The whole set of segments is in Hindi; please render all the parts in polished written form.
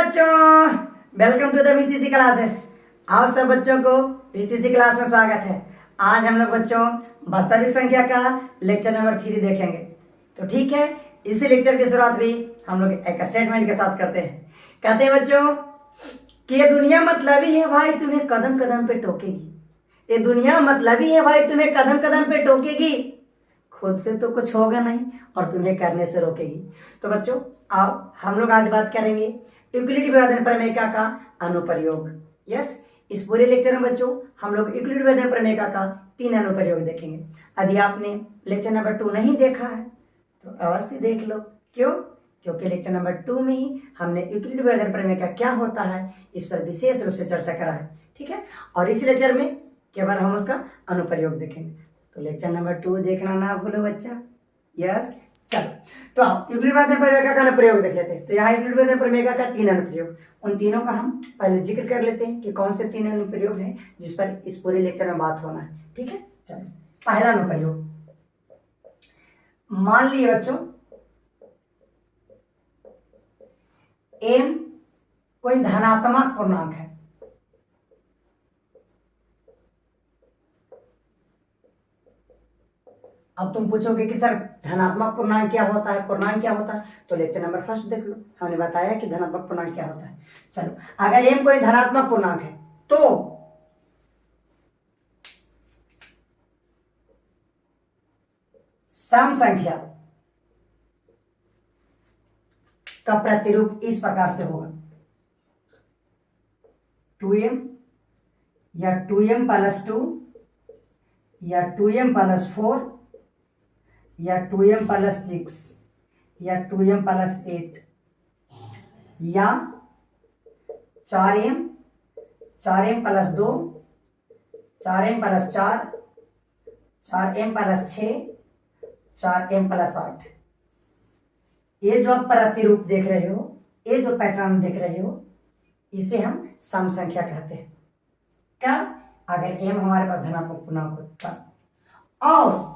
बच्चों, welcome to the VCC classes. आप सब बच्चों को वीसीसी क्लास में स्वागत है। आज हम लोग बच्चों वास्तविक संख्या का लेक्चर नंबर 3 देखेंगे। तो ठीक है, इसी लेक्चर की शुरुआत भी हम लोग एक स्टेटमेंट के साथ करते हैं। कहते हैं बच्चों कि ये दुनिया मतलबी है भाई, तुम्हें कदम कदम पे टोकेगी। ये दुनिया मतलबी है भाई, तुम्हें कदम कदम पे टोकेगी। खुद से तो कुछ होगा नहीं और तुम्हें करने से रोकेगी। तो बच्चों आओ हम लोग आज बात करेंगे यूक्लिड विभाजन प्रमेय का अनुप्रयोग। यस, इस पूरे लेक्चर में बच्चों हम लोग यूक्लिड विभाजन प्रमेय का 3 अनुप्रयोग देखेंगे। यदि आपने लेक्चर नंबर 2 नहीं देखा है तो अवश्य देख लो। क्यों? क्योंकि लेक्चर नंबर 2 में ही हमने यूक्लिड विभाजन प्रमेय का क्या होता है इस पर विशेष रूप से चर्चा करा है। ठीक है, और इस लेक्चर में केवल हम उसका अनुप्रयोग देखेंगे। तो लेक्चर नंबर 2 देखना ना भूलो बच्चा। यस, चलो तो आप यूक्लिड विभाजन प्रमेय का अनुप्रयोग देख लेते हैं। तो यहाँ यूक्लिड विभाजन प्रमेय का 3 अनुप्रयोग, उन तीनों का हम पहले जिक्र कर लेते हैं कि कौन से 3 अनुप्रयोग हैं जिस पर इस पूरे लेक्चर में बात होना है। ठीक है, चलो पहला अनुप्रयोग, मान लिए बच्चों m कोई धनात्मक पूर्णांक है। अब तुम पूछोगे कि सर धनात्मक पूर्णांक क्या होता है, पूर्णांक क्या होता है? तो लेक्चर नंबर 1 देख लो, हमने बताया कि धनात्मक पूर्णांक क्या होता है। चलो, अगर m कोई धनात्मक पूर्णांक है तो सम संख्या का प्रतिरूप इस प्रकार से होगा, 2m या 2m प्लस 2 या 2m प्लस 4 या 2m प्लस 6 या 2m प्लस 8 या 4m, 4m plus 2, 4m plus 4, 4m plus 6, 4m plus 8। ये जो आप प्रतिरूप देख रहे हो, ये जो पैटर्न देख रहे हो, इसे हम सम संख्या कहते हैं। क्या? अगर m हमारे पास धनात्मक पूर्णांक होता और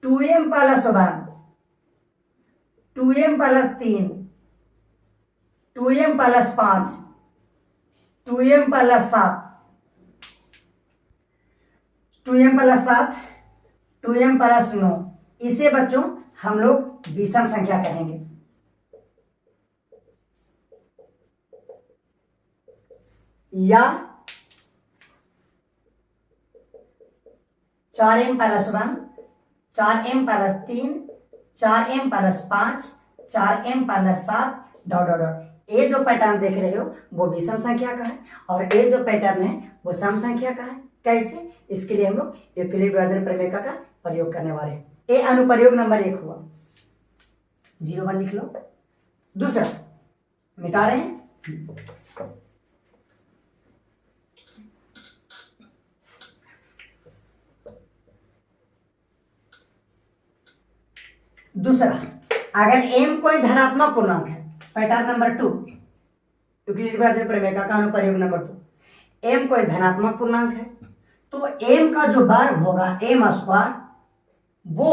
2m plus 1, 2m plus 3, 2m plus 5, 2m plus 7, 2m plus 7, 2m plus 9, इसे बच्चों हम लोग विषम संख्या कहेंगे। या 4m plus 1, 4m plus 3, 4m plus 5, 4m plus 7 dot dot dot. ये जो पैटर्न देख रहे हो वो विषम संख्या का है और ये जो पैटर्न है वो सम संख्या का है। कैसे? इसके लिए हम लोग यूक्लिड विभाजन प्रमेय का प्रयोग करने वाले हैं। ये अनुप्रयोग नंबर 1 हुआ, 0 लिख लो। दूसरा मिटा रहे हैं, दूसरा अगर m कोई धनात्मक पूर्णांक है, पैटर्न नंबर 2 यूक्लिड विभाजन प्रमेय का अनुप्रयोग नंबर 2, m कोई धनात्मक पूर्णांक है तो m का जो वर्ग होगा m स्क्वायर वो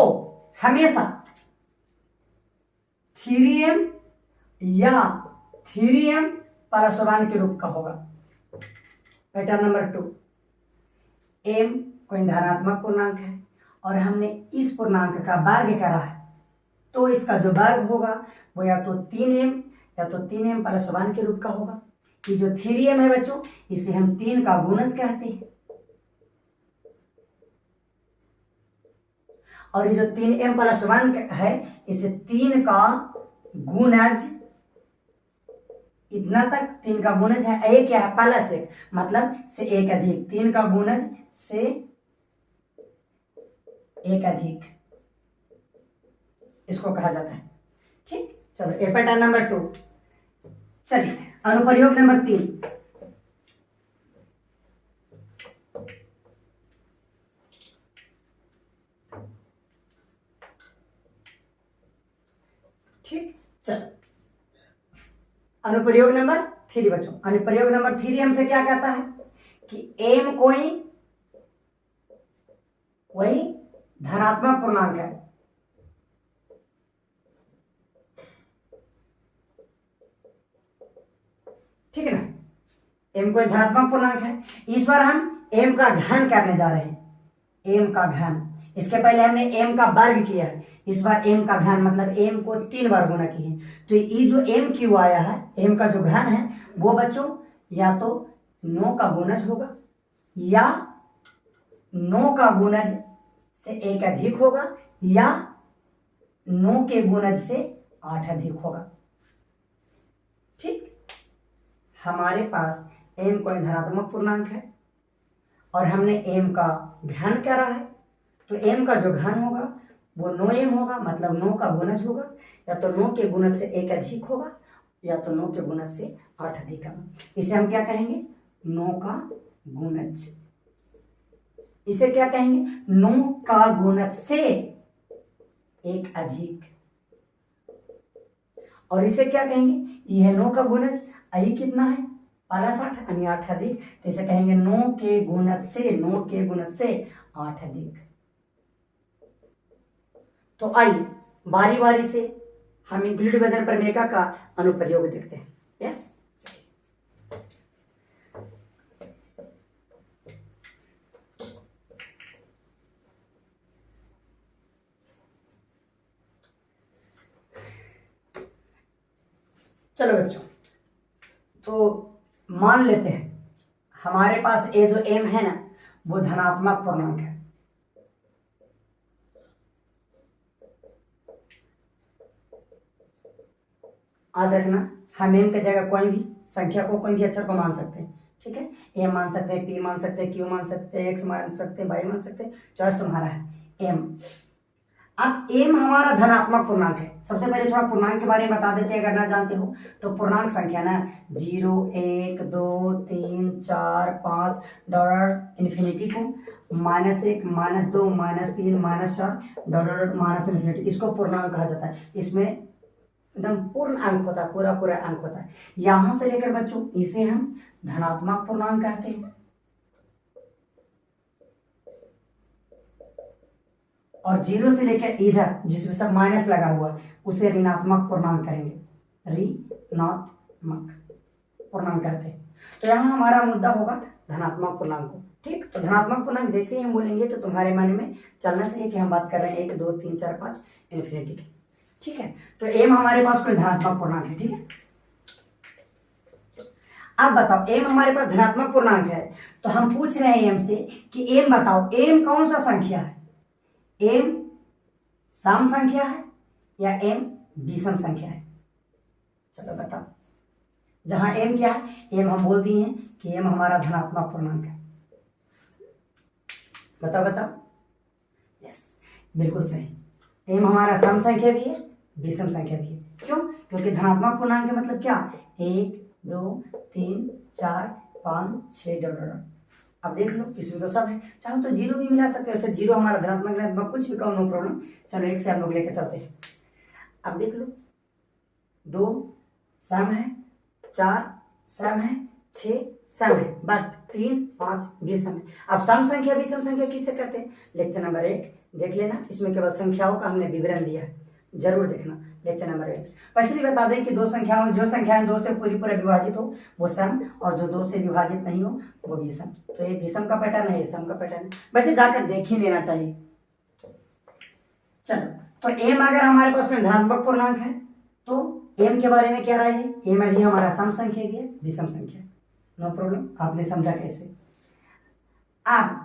हमेशा 3m या 3m प्लस 1 के रूप का होगा। पैटर्न नंबर 2, m कोई धनात्मक पूर्णांक है और हमने इस पूर्णांक का वर्ग करा है तो इसका जो वर्ग होगा वो या तो 3m या तो 3m प्लस 1 के रूप का होगा। ये जो 3m है बच्चों, इसे हम 3 का गुणज कहते हैं और ये जो 3m प्लस 1 है इसे 3 का गुणज, इतना तक 3 का गुणज है, एक क्या है प्लस 1 मतलब से एक अधिक, 3 का गुणज से एक अधिक इसको कहा जाता है। ठीक, चलो ए पैटर्न नंबर 2। चलिए अनुप्रयोग नंबर 3, ठीक, चलो अनुप्रयोग नंबर 3 बच्चों, अनुप्रयोग नंबर 3 हमसे क्या कहता है कि m कोई वही धनात्मक पूर्णांक है ठीक है ना। m कोई धनात्मक पूर्णांक है। इस बार हम m का घन करने जा रहे हैं, m का घन। इसके पहले हमने m का वर्ग किया है, इस बार m का घन मतलब m को 3 बार गुना किए। तो ये जो m क्यू आया है, m का जो घन है वो बच्चों या तो 9 का गुणज होगा या 9 का गुणज से 1 अधिक होगा या 9 के गुणज से 8 अधिक होगा। ठीक, हमारे पास m कोई धनात्मक पूर्णांक है और हमने m का घन करा है, तो m का जो घन होगा वो 9m होगा, मतलब 9 का गुणज होगा, या तो 9 के गुणज से 1 अधिक होगा या तो 9 के गुणज से 8 अधिक होगा। इसे हम क्या कहेंगे, 9 का गुणज। इसे क्या कहेंगे, 9 का गुणज से 1 अधिक। और इसे क्या कहेंगे, यह 9 का गुणज, आई कितना है प्लस 8 यानी 8 अधिक, तो इसे कहेंगे 9 के गुणज से 9 के गुणज से 8 अधिक। तो आइए बारी बारी से हम इंक्लूड वजन प्रमेय का अनुप्रयोग देखते हैं। यस, चलो बच्चों, तो मान लेते हैं हमारे पास ये जो m है ना वो धनात्मक पूर्णांक है। याद रखना, हम m की जगह कोई भी संख्या को, कोई भी अक्षर को मान सकते हैं। ठीक है, a मान सकते हैं, p मान सकते हैं, q मान सकते हैं, x मान सकते हैं, y मान सकते हैं, चॉइस तुम्हारा है। m, अब m हमारा धनात्मक पूर्णांक है। सबसे पहले थोड़ा पूर्णांक के बारे में बता देते हैं अगर ना जानते हो तो। पूर्णांक संख्या ना 0, 1, 2, 3, 4, 5 डॉट इन्फिनिटी को -1, -2, -3, -4 डॉट माइनस इन्फिनिटी, इसको पूर्णांक कहा जाता है। इसमें एकदम पूर्ण अंक होता है, पूरा पूरा अंक होता है। यहां से लेकर बच्चों इसे हम धनात्मक पूर्णांक कहते हैं, और 0 से लेकर इधर जिसमें सब माइनस लगा हुआ उसे ऋणात्मक पूर्णांक कहेंगे, ऋणात्मक पूर्णांक कहते हैं। तो यहाँ हमारा मुद्दा होगा धनात्मक पूर्णांक को। ठीक, तो धनात्मक पूर्णांक जैसे ही हम बोलेंगे तो तुम्हारे मन में चलना चाहिए कि हम बात कर रहे हैं 1, 2, 3, 4, 5 इन्फिनिटी की। ठीक है, तो m हमारे पास कोई धनात्मक पूर्णांक है। ठीक है, अब बताओ m हमारे पास धनात्मक पूर्णांक है तो हम पूछ रहे हैं m से कि m बताओ, m कौन सा संख्या है, m सम संख्या है या m विषम संख्या है। चलो बताओ, जहां m क्या है, m हम बोल दिए हैं कि m हमारा धनात्मक पूर्णांक है। बताओ बताओ, यस बिल्कुल सही, m हमारा सम संख्या भी है, विषम संख्या भी है। क्यों, क्योंकि धनात्मक पूर्णांक का मतलब क्या, 1, 2, 3, 4, 5, 6 डॉट। अब देख लो इसमें तो सब है, चाहो तो 0 भी मिला सकते हो, ऐसे 0 हमारा धनात्मक ऋणात्मक कुछ भी कहो, नो प्रॉब्लम। चलो 1 से हम लोग लेके चलते हैं। अब देख लो 2 सम है, 4 सम है, 6 सम है, बट 3, 5 विषम है। अब सम संख्या विषम संख्या किससे करते हैं, लेक्चर नंबर 1 देख लेना, इसमें केवल संख्याओं का हमने विवरण दिया है, जरूर देखना लेक्चर नंबर 1। वैसे भी बता दें कि जो संख्याएं 2 से पूरी विभाजित हो वो सम, और जो 2 से विभाजित नहीं हो वो विषम। तो ये विषम का पैटर्न है, ये सम का पैटर्न है, वैसे जाकर देख ही लेना चाहिए। चलो, तो m अगर हमारे पास में धनात्मक पूर्णांक है तो m के बारे में क्या राय है, m अभी हमारा सम संख्या भी है, विषम संख्या, नो प्रॉब्लम। आपने समझा कैसे। अब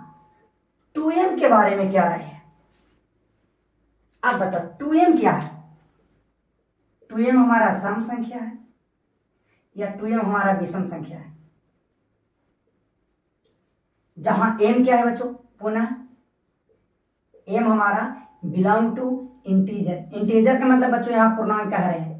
2m के बारे में क्या राय है, अब बताओ 2m क्या है, 2m हमारा सम संख्या है या 2m हमारा विषम संख्या है। जहां m क्या है बच्चों, पुनः m हमारा बिलोंग टू इंटीजर। इंटीजर का मतलब बच्चों यहां पूर्णांक कह रहे हैं,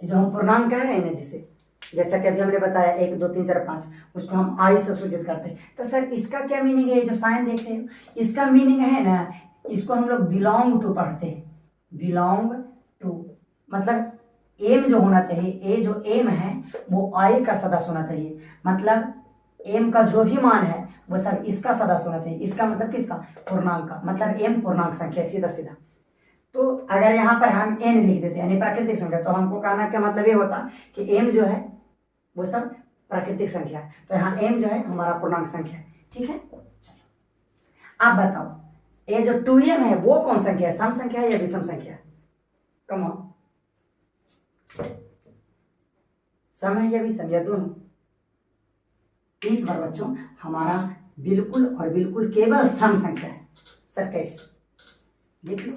जो हम पूर्णांक कह रहे हैं ना, जिसे जैसा कि अभी हमने बताया 1, 2, 3, 4, 5, उसको हम i से सूचित करते हैं। तो सर इसका क्या मीनिंग है, जो साइन देख रहे हो इसका मीनिंग है ना, इसको हम लोग बिलोंग टू पढ़ते हैं। बिलोंग टू मतलब एम जो होना चाहिए, ए जो एम है वो i का सदस्य होना चाहिए, मतलब m का जो भी मान है वो सब इसका सदस्य होना चाहिए। इसका मतलब किसका, पूर्णांक का, मतलब m पूर्णांक संख्या, सीधा सीधा। तो अगर यहाँ पर हम n लिख देते यानी प्राकृतिक संख्या, तो हमको कहना का मतलब ये होता कि m जो है वो सब प्राकृतिक संख्या है, तो यहाँ m जो है हमारा पूर्णांक संख्या है। ठीक है, चलो आप बताओ ये जो 2m है वो कौन संख्या है, सम संख्या है या विषम संख्या है? कम ऑन, सम है या विषम या दोनों? इस बार बच्चों हमारा बिल्कुल और बिल्कुल केवल सम संख्या है। सर कैसे? देख लो,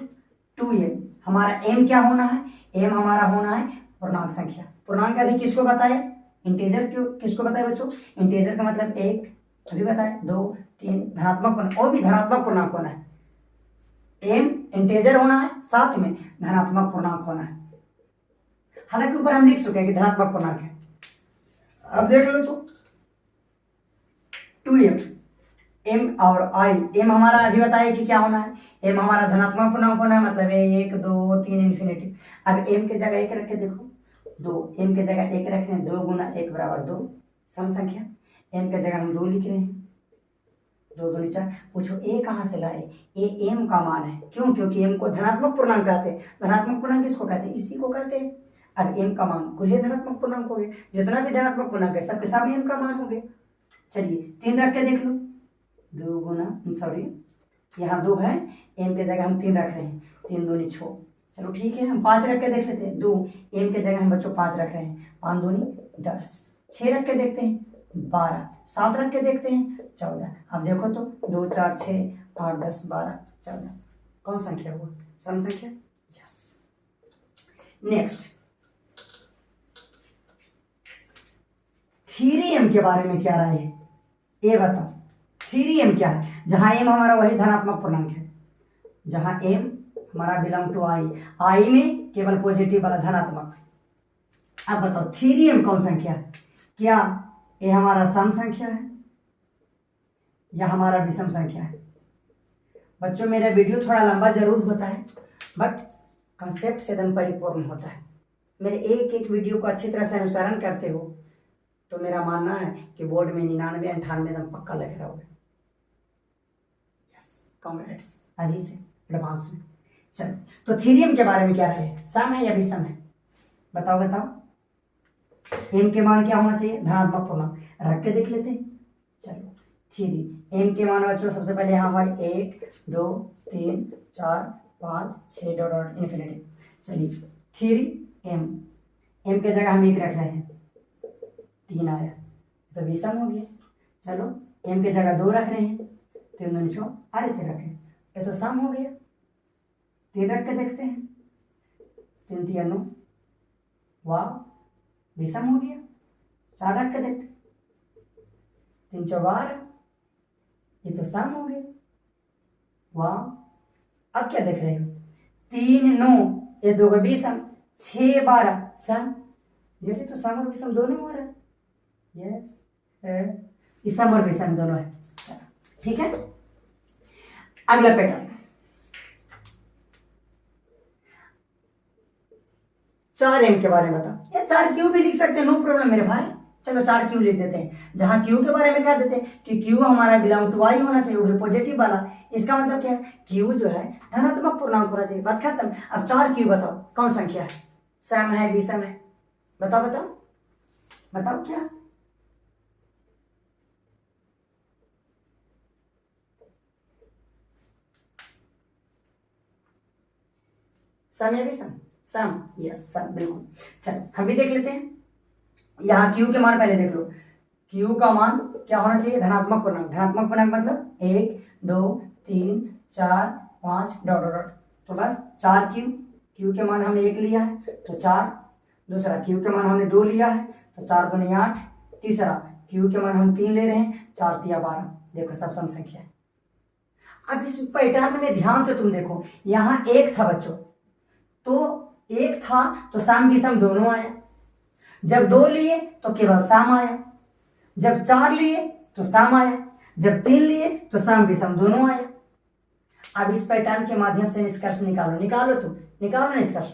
2m हमारा m क्या होना है, m हमारा होना है पूर्णांक संख्या। पूर्णांक अभी किसको बताए, इंटीजर क्यों किसको बताए बच्चों? इंटीजर का मतलब 1 अभी बताए, 2 3 धनात्मक पूर्णांक, और भी धनात्मक पूर्णांक होना है। m इंटीजर होना है, साथ में धनात्मक पूर्णांक होना है। हालांकि ऊपर हम लिख चुके हैं कि धनात्मक पूर्णांक है। अब देख लो तो 2m, m और i, m हमारा अभी बताया कि क्या होना है, m हमारा धनात्मक पूर्णांक होना है, मतलब 1 2 3 इन्फिनिटी। अब m के जगह 1 रख के देखो, 2 m के जगह 1 रख रहे हैं, 2 गुना 1 बराबर 2 सम संख्या। m के जगह हम 2 लिख रहे हैं, 2 2 4। पूछो a कहाँ से लाए, ये m का मान है। क्यों? क्योंकि m को धनात्मक पूर्णांक कहते हैं। धनात्मक पूर्णांक किसको कहते हैं? इसी को कहते हैं। अब m का मान कुल धनात्मक पूर्णांक हो गए, जितना भी धनात्मक पूर्णांक है सबके सब m का मान हो गए। चलिए 3 रख के देख लो, 2 गुना सॉरी यहाँ 2 है, m के जगह हम 3 रख रहे हैं, 3 दूनी 6। चलो ठीक है, हम 5 रख के देख लेते हैं, 2 m के जगह हम बच्चों 5 रख रहे हैं, 5 दूनी 10। 6 रख के देखते हैं 12, 7 रख के देखते हैं 14। अब देखो तो 2 4 6 8 10 12 14, कौन संख्या हुआ? सम संख्या। यस। नेक्स्ट 3m के बारे में क्या राय है, ये बताओ। 3m क्या है? जहां m हमारा वही धनात्मक पूर्णांक है, जहां m हमारा बिलोंग टू i में केवल पॉजिटिव वाला धनात्मक। अब बताओ 3m कौन संख्या है? क्या ये हमारा सम संख्या है या हमारा विषम संख्या है? बच्चों मेरा वीडियो थोड़ा लंबा जरूर होता है, बट कंसेप्ट से एकदम परिपूर्ण होता है। मेरे एक एक वीडियो को अच्छी तरह से अनुसरण करते हो तो मेरा मानना है कि बोर्ड में 99 98 एकदम पक्का लिख रहा होगा। यस, कांग्रेट्स अभी से एडवांस में। चलो तो 3m के बारे में क्या राय है, सम है या विषम है? बताओ बताओ। m के मान क्या होना चाहिए? धनात्मक पूर्णांक। रख के देख लेते हैं। चलो 3 m के मान बच्चों सबसे पहले यहाँ है 1 2 3 4 5 6 डॉट इन्फिनिटी। चलिए 3m, m के जगह हम 1 रख रहे हैं, 3 आया तो विषम हो गया। चलो m के जगह 2 रख रहे हैं, 3 दूनी 6 अरे 3 रखें, ये तो सम हो गया। 3 रख के देखते हैं, 3 3 9, वाह विषम हो गया। 4 रख के देखते, 3 4 12, ये तो सम हो गया। वाह। अब क्या देख रहे हो? 3 9, ये 2 का विषम, 6 12 सम, ये तो सम और विषम दोनों हो रहा है। यस, इस सम और विषम दोनों है। चलो ठीक है, अगला पैटर्न 4m के बारे में बताओ। या 4q भी लिख सकते हैं, नो प्रॉब्लम मेरे भाई। चलो 4q लिख देते हैं, जहां q के बारे में कह देते हैं कि q हमारा बिलोंग टू i होना चाहिए, वो भी पॉजिटिव वाला। इसका मतलब क्या है? q जो है धनात्मक पूर्णांक होना चाहिए, बात खत्म। अब 4q बताओ कौन संख्या है, सम है विषम है? बताओ बताओ बताओ क्या? सम या विषम? सम। यस सम, बिल्कुल। चलो हम भी देख लेते हैं, यहाँ q के मान पहले देख लो। q का मान क्या होना चाहिए? धनात्मक पूर्णांक। धनात्मक पूर्णांक मतलब 1 2 3 4 5 डॉट डॉट डॉट, तो बस 4q। q के मान हमने 1 लिया है तो 4, दूसरा q के मान हमने 2 लिया है तो 4 दूनी 8, तीसरा q के मान हम 3 ले रहे हैं, 4 3 12। देखो सब सम संख्या है। अब इस पैटर्न में ध्यान से तुम देखो, यहाँ 1 था बच्चों, तो 1 था तो सम विषम दोनों आया। जब 2 लिए तो केवल सम आया, जब 4 लिए तो सम आया, जब 3 लिए तो सम विषम दोनों आया। अब इस पैटर्न के माध्यम से निष्कर्ष निकालो, निकालो तुम, निकालो निष्कर्ष।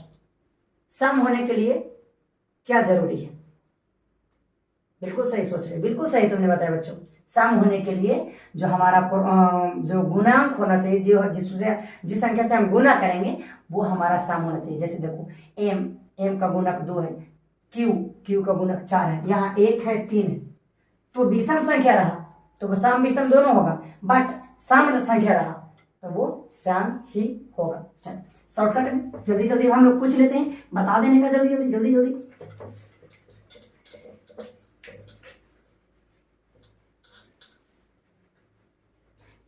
सम होने के लिए क्या जरूरी है? बिल्कुल सही सोच रहे, बिल्कुल सही तुमने बताया बच्चों। सम होने के लिए जो हमारा जो गुणांक होना चाहिए, जो जिससे जिस संख्या से हम गुना करेंगे वो हमारा सम होना चाहिए। जैसे देखो m का गुणक 2 है, q का गुणक 4 है, यहाँ 1 है 3 है, तो विषम संख्या रहा तो वो सम विषम दोनों होगा, बट सम संख्या रहा तो वो सम ही होगा। चल शॉर्टकट में जल्दी जल्दी हम लोग पूछ लेते हैं, बता देने का जल्दी जल्दी जल्दी जल्दी।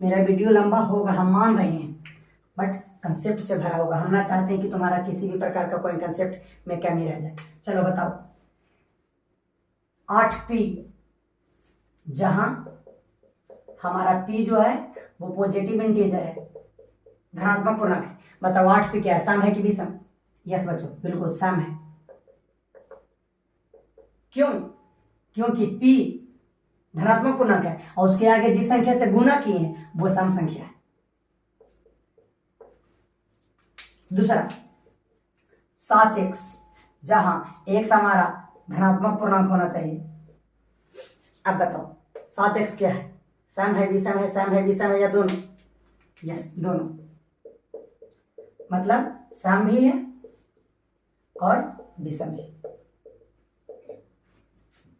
मेरा वीडियो लंबा होगा हम मान रहे हैं, बट कंसेप्ट से भरा होगा। हम ना चाहते हैं कि तुम्हारा किसी भी प्रकार का कोई कंसेप्ट में कमी रह जाए। चलो बताओ 8p, जहां हमारा p जो है वो पॉजिटिव इंटीजर है, धनात्मक पूर्णांक है। बताओ 8p क्या है, सम है कि विषम? यस बच्चों बिल्कुल सम है। क्यों? क्योंकि p धनात्मक पूर्णांक है और उसके आगे जिस संख्या से गुना किए हैं वो सम संख्या है। दूसरा 7x, जहां x हमारा धनात्मक पूर्णांक होना चाहिए। अब बताओ 7x क्या है, सम है विषम है, सम है विषम है या दोनों? यस दोनों, मतलब सम भी है और विषम भी।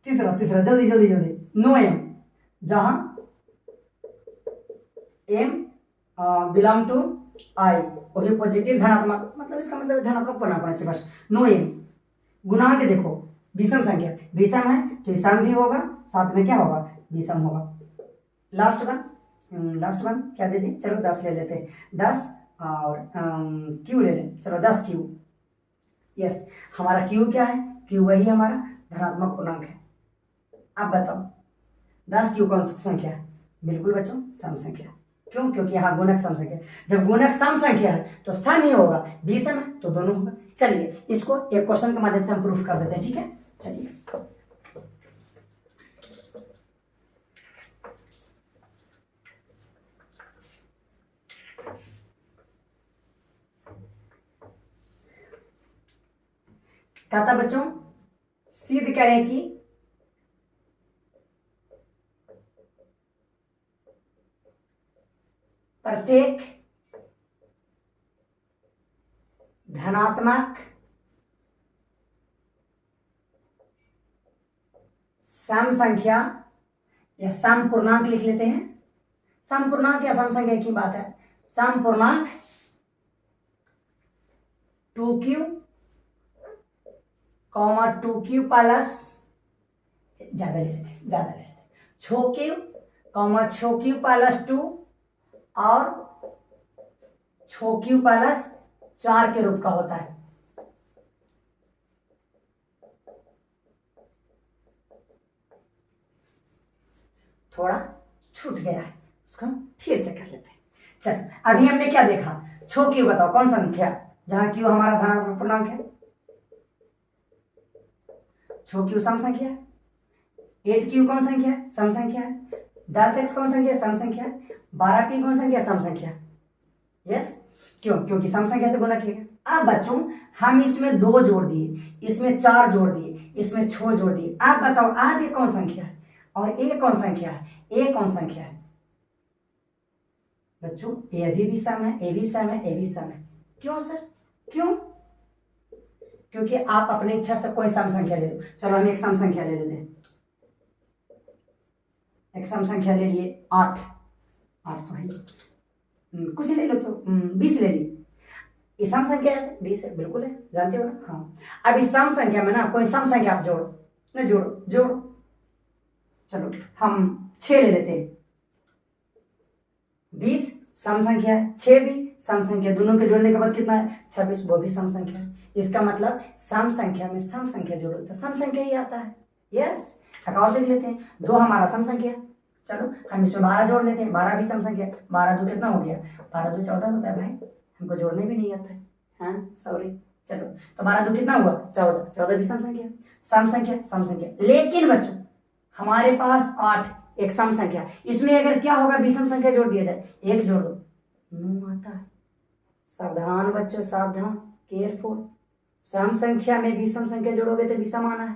तीसरा जल्दी जल्दी जल्दी 9m, जहां m बिलोंग टू i, वो भी पॉजिटिव धनात्मक, मतलब इसका मतलब धनात्मक पूर्णांक होना चाहिए बस। 9m गुणांक देखो विषम संख्या, विषम है तो ये सम भी होगा, साथ में क्या होगा विषम होगा। लास्ट वन क्या दे दें, चलो 10 ले लेते हैं, 10 और q ले लें, चलो 10q। यस हमारा q क्या है, q वही हमारा धनात्मक पूर्णांक है। अब बताओ 10q कौन सी संख्या है? बिल्कुल बच्चों सम संख्या। क्यों? क्योंकि यहाँ गुणक सम संख्या, जब गुणक सम संख्या है तो सम ही होगा, विषम है तो दोनों होगा। चलिए इसको एक क्वेश्चन के माध्यम से हम प्रूफ कर देते हैं, ठीक है? चलिए कहता बच्चों सिद्ध करें कि प्रत्येक धनात्मक सम संख्या या सम पूर्णांक लिख लेते हैं। सम पूर्णांक या सम संख्या की बात है। सम पूर्णांक 2q, 2q प्लस ज्यादा ले लेते 6q, 6q प्लस 2 और 6q प्लस 4 के रूप का होता है। थोड़ा छूट गया है, उसको हम फिर से कर लेते हैं। चल अभी हमने क्या देखा, 6q बताओ कौन संख्या, जहां q हमारा धनात्मक पूर्णांक है। 6q सम संख्या है, 8q कौन संख्या है, सम संख्या है, 10x कौन संख्या है, सम संख्या है, 12p कौन संख्या है, सम संख्या। यस क्यों? क्योंकि सम संख्या से गुणा किया। अब बच्चों हम इसमें 2 जोड़ दिए, इसमें 4 जोड़ दिए, इसमें 6 जोड़ दिए। अब बताओ अब ये कौन संख्या है और ए कौन संख्या है, ए कौन संख्या है? बच्चों ए भी सम है, ए भी सम है, ए भी सम है। क्यों सर? क्यों? क्योंकि आप अपनी इच्छा से कोई सम संख्या ले लो। चलो हम एक सम संख्या ले लेते हैं, एक सम संख्या ले लिए 8 तो है, कुछ ले लो तो 20 ले लिए। ये सम संख्या है, 20 है, बिल्कुल है, जानते हो ना? हाँ अब इस सम संख्या में ना कोई सम संख्या आप जोड़ो ना, जोड़ो। चलो हम 6 ले लेते हैं, 20 सम संख्या है, 6 भी सम संख्या, दोनों के जोड़ने के बाद कितना है 26, वो भी सम संख्या है। इसका मतलब सम संख्या में सम संख्या जोड़ो तो सम संख्या ही आता है। यस एक और देख लेते हैं, 2 हमारा सम संख्या, चलो हम इसमें 12 जोड़ लेते हैं, 12 भी सम संख्या, 12 2 कितना हो गया, 12 2 14 होता है भाई, हमको जोड़ने भी नहीं आता है, हाँ सॉरी। चलो तो 12 2 कितना हुआ 14, 14 भी सम संख्या। लेकिन बच्चों हमारे पास 8 एक सम संख्या, इसमें अगर क्या होगा विषम संख्या जोड़ दिया जाए, 1 जोड़ दो 9 आता है। सावधान बच्चों सावधान, केयरफुल, सम संख्या में विषम संख्या जोड़ोगे तो विषम आना है।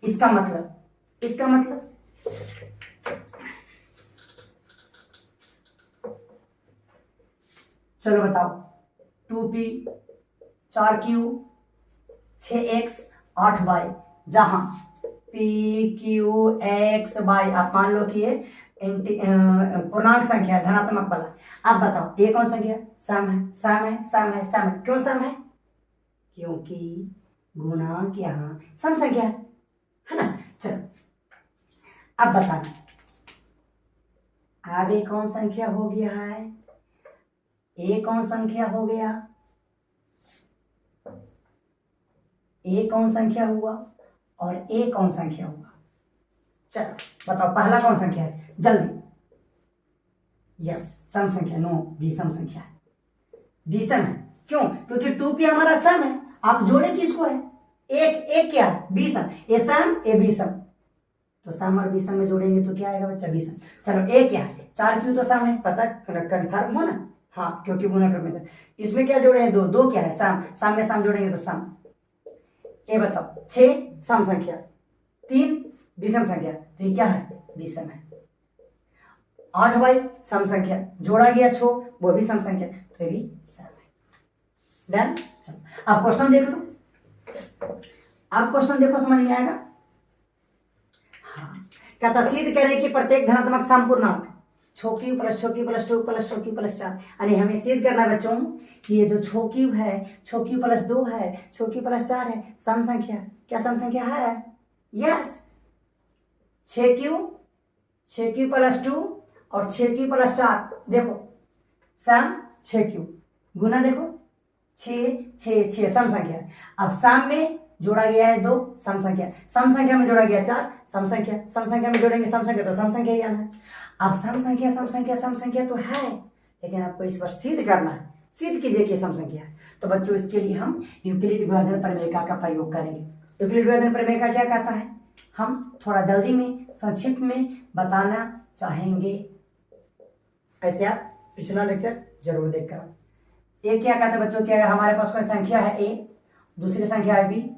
इसका मतलब इसका मतलब चलो बताओ, 2p 4q 6x 8y, जहां p q x y आप मान लो कि ये पूर्णांक संख्या है, धनात्मक वाला। अब बताओ ये कौन संख्या है? सम है, सम है, सम है, सम है। क्यों सम है? क्योंकि गुणांक यहाँ सम संख्या है ना। चलो अब बताना, अब ये कौन संख्या हो गया है? ये कौन संख्या हो गया? ए कौन संख्या हुआ और ए कौन संख्या हुआ? चलो बताओ पहला कौन संख्या है, जल्दी। यस, सम संख्या। नो, विषम संख्या है, विषम है। क्यों? क्योंकि 2p हमारा सम है, आप जोड़े किसको है? एक क्या है? विषम। ए सम ए विषम, तो सम और विषम में जोड़ेंगे तो क्या आएगा बच्चा? विषम। चलो ए क्या है? 4q तो सम है, पता कन्फर्म हो ना? हाँ, क्योंकि गुना क्रम में इसमें क्या जोड़े हैं? दो क्या है? सम। सम में सम जोड़ेंगे तो सम। ये बताओ 6 सम संख्या, 3 विषम संख्या, तो ये क्या है? विषम है। 8y सम संख्या, जोड़ा गया 6, वो भी सम संख्या, तो ये भी सम है। डन। चलो अब क्वेश्चन देख लो, अब क्वेश्चन देखो, समझ में आएगा। हाँ, कहता सिद्ध करें कि प्रत्येक धनात्मक सम पूर्णांक छोक्यू प्लस छोक्यू प्लस 2 प्लस छोक्यू प्लस 4, यानी हमें सिद्ध करना है बच्चों कि ये जो छोक्यू है, छोक्यू प्लस 2 है, छोक्यू प्लस 4 है, सम संख्या। क्या सम संख्या है? यस। 6q प्लस 2 और 6q प्लस 4, देखो सम 6q, गुना देखो 6 सम संख्या। अब सम में जोड़ा गया है 2, सम संख्या, सम संख्या में जोड़ा गया 4, सम संख्या, सम संख्या में जोड़ेंगे सम संख्या, तो सम संख्या ही आना है। अब सम संख्या सम संख्या सम संख्या तो है, लेकिन आपको इस पर सिद्ध करना है। सिद्ध कीजिए कि सम संख्या है, तो बच्चों इसके लिए हम यूक्लिड विभाजन प्रमेय का प्रयोग करेंगे। यूक्लिड विभाजन प्रमेय क्या कहता है, हम थोड़ा जल्दी में संक्षिप्त में बताना चाहेंगे, ऐसे आप पिछला लेक्चर जरूर देखकर। ए क्या कहता है बच्चों कि अगर हमारे पास कोई संख्या है ए, दूसरी संख्या है बी,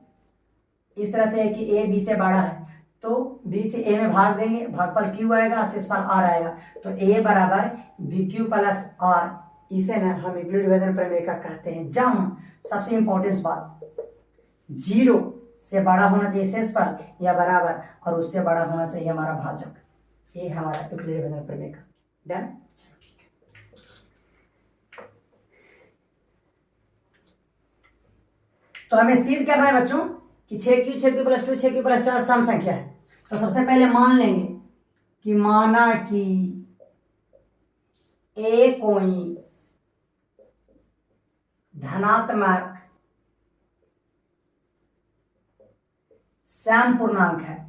इस तरह से है कि ए बी से बड़ा है, तो बी से ए में भाग देंगे, भागफल क्यू आएगा, शेष पर आर आएगा, तो ए बराबर बी क्यू प्लस आर, इसे ना हम यूक्लिड विभाजन प्रमेय का कहते हैं। जहां सबसे इंपॉर्टेंट बात, 0 से बड़ा होना चाहिए शेष पर या बराबर, और उससे बड़ा होना चाहिए हमारा भाजक। ये हमारा यूक्लिड विभाजन प्रमेय का। डन। तो हमें सिद्ध करना है बच्चों कि 6q प्लस 2 6q प्लस 4 सम संख्या है। तो सबसे पहले मान लेंगे कि माना कि ए कोई धनात्मक सम पूर्णांक है।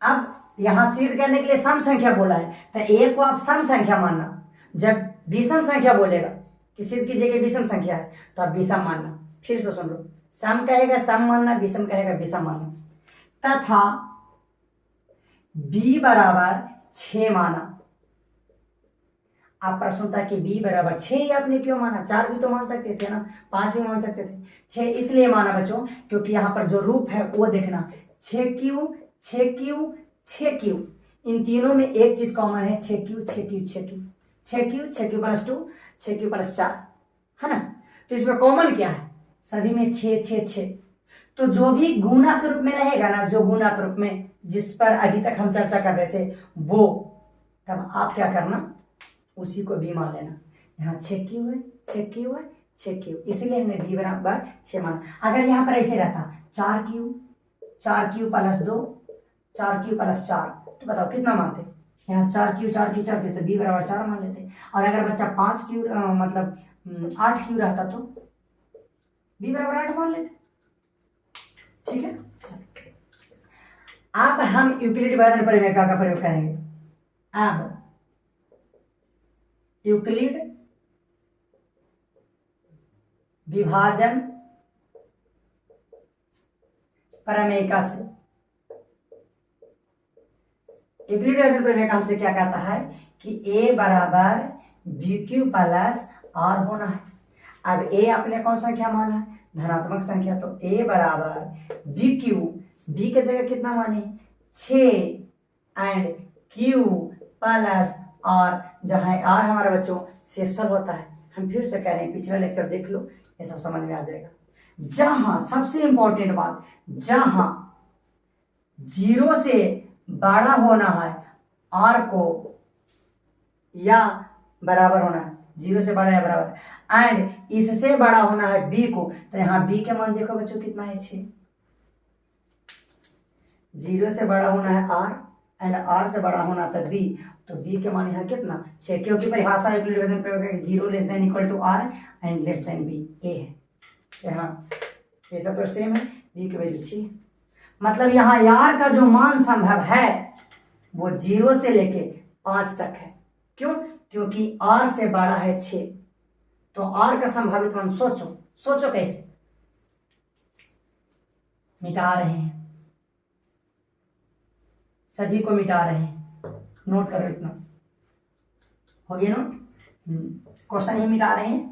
अब यहां सिद्ध करने के लिए सम संख्या बोला है, तो ए को आप सम संख्या मानना। जब विषम संख्या बोलेगा कि सिद्ध कीजिए कि विषम संख्या है, तो आप विषम मानना। फिर से सुन लो, सम कहेगा सम मानना, विषम कहेगा विषम मानना। तथा b बराबर 6 माना। आप प्रश्न होता है कि b बराबर 6 ही आपने क्यों माना? 4 भी तो मान सकते थे ना, 5 भी मान सकते थे। 6 इसलिए माना बच्चों क्योंकि यहाँ पर जो रूप है वो देखना, 6q 6q 6q, इन तीनों में एक चीज कॉमन है, 6q 6q 6q 6q 6q plus 2 6q plus 4, है ना। तो इसमें कॉमन क्या है? सभी में 6 6 6। तो जो भी गुणा के रूप में रहेगा ना, जो गुणा के रूप में जिस पर अभी तक हम चर्चा कर रहे थे वो, तब आप क्या करना, उसी को b मान लेना। यहाँ 6q है 6q है 6q, इसीलिए हमने b बराबर 6 माना। अगर यहाँ पर ऐसे रहता 4q प्लस 2 4q प्लस 4, तो बताओ कितना मानते? यहाँ 4q 4q 4q, तो b बराबर 4 मान लेते। और अगर बच्चा 5q मतलब 8q रहता तो b बराबर 8 मान लेते। ठीक है। अब हम यूक्लिड विभाजन प्रमेय का प्रयोग करेंगे। अब यूक्लिड विभाजन प्रमेय का से यूक्लिड विभाजन प्रमेय का हमसे क्या कहता है कि a बराबर bq प्लस r होना है। अब a आपने कौन संख्या माना है? धनात्मक संख्या, तो a बराबर बी क्यू, बी के जगह कितना माने 6 एंड क्यू प्लस आर, जहां आर हमारा बच्चों शेषफल होता है। हम फिर से कह रहे हैं, पिछला लेक्चर देख लो, ये सब समझ में आ जाएगा। जहां सबसे इंपॉर्टेंट बात, जहां 0 से बड़ा होना है आर को या बराबर होना है, 0 से बड़ा या बराबर, एंड इससे बड़ा होना है बी को, तो यहाँ बी के मान देखो बच्चों कितना है 6। 0 से बड़ा होना है आर एंड आर से बड़ा होना था बी, तो बी के मान यहाँ कितना 6, क्योंकि परिभाषा यूक्लिड प्रयोग है 0 less than equal to R and less than B, A है यहाँ, ये सब तो सेम है, बी की वैल्यू 6। मतलब यहाँ आर का जो मान संभव है वो 0 से लेके 5 तक है। क्यों? क्योंकि आर से बड़ा है 6, तो आर का संभावित मान सोचो, सोचो कैसे मिटा रहे हैं, सभी को मिटा रहे हैं, नोट करो, इतना हो गया नोट। क्वेश्चन ही मिटा रहे हैं।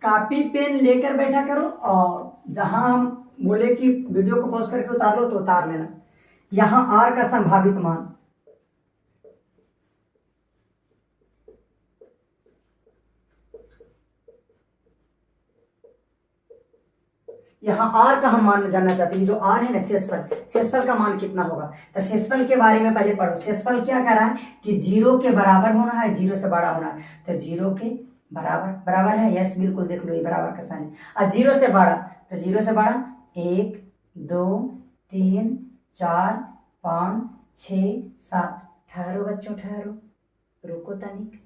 कॉपी पेन लेकर बैठा करो, और जहां हम बोले कि वीडियो को पॉज करके उतार लो तो उतार लेना। यहां आर का संभावित मान, यहाँ आर का हम मान जानना चाहते हैं, जो आर है ना शेषफल, शेषफल का मान कितना होगा। तो शेषफल के बारे में पहले पढ़ो। शेषफल क्या कह रहा है कि 0 के बराबर होना है, 0 से बड़ा होना है, तो 0 के बराबर, बराबर है, यस बिल्कुल, देख लो ये बराबर का साइन है। और 0 से बड़ा, तो 0 से बड़ा 1 2 3 4 5 6 7, ठहरो बच्चों ठहरो, रुको तनिक,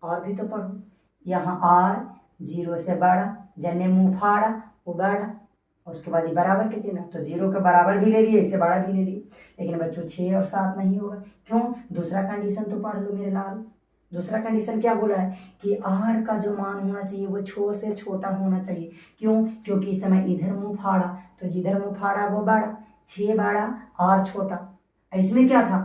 और भी तो पढ़ो। यहाँ आर 0 से बड़ा, जने मुंह फाड़ा वो बड़ा, उसके बाद ये बराबर के चिन्ह, तो 0 के बराबर भी ले लिए, इससे बड़ा भी ले लिए, लेकिन बच्चों 6 और 7 नहीं होगा। क्यों? दूसरा कंडीशन तो पढ़ लो मेरे लाल। दूसरा कंडीशन क्या बोला है कि आर का जो मान होना चाहिए वो छोटे से छोटा होना चाहिए। क्यों? क्योंकि इस समय इधर मुंह फाड़ा, तो जिधर मुंह फाड़ा वो बड़ा, 6 बड़ा आर छोटा। इसमें क्या था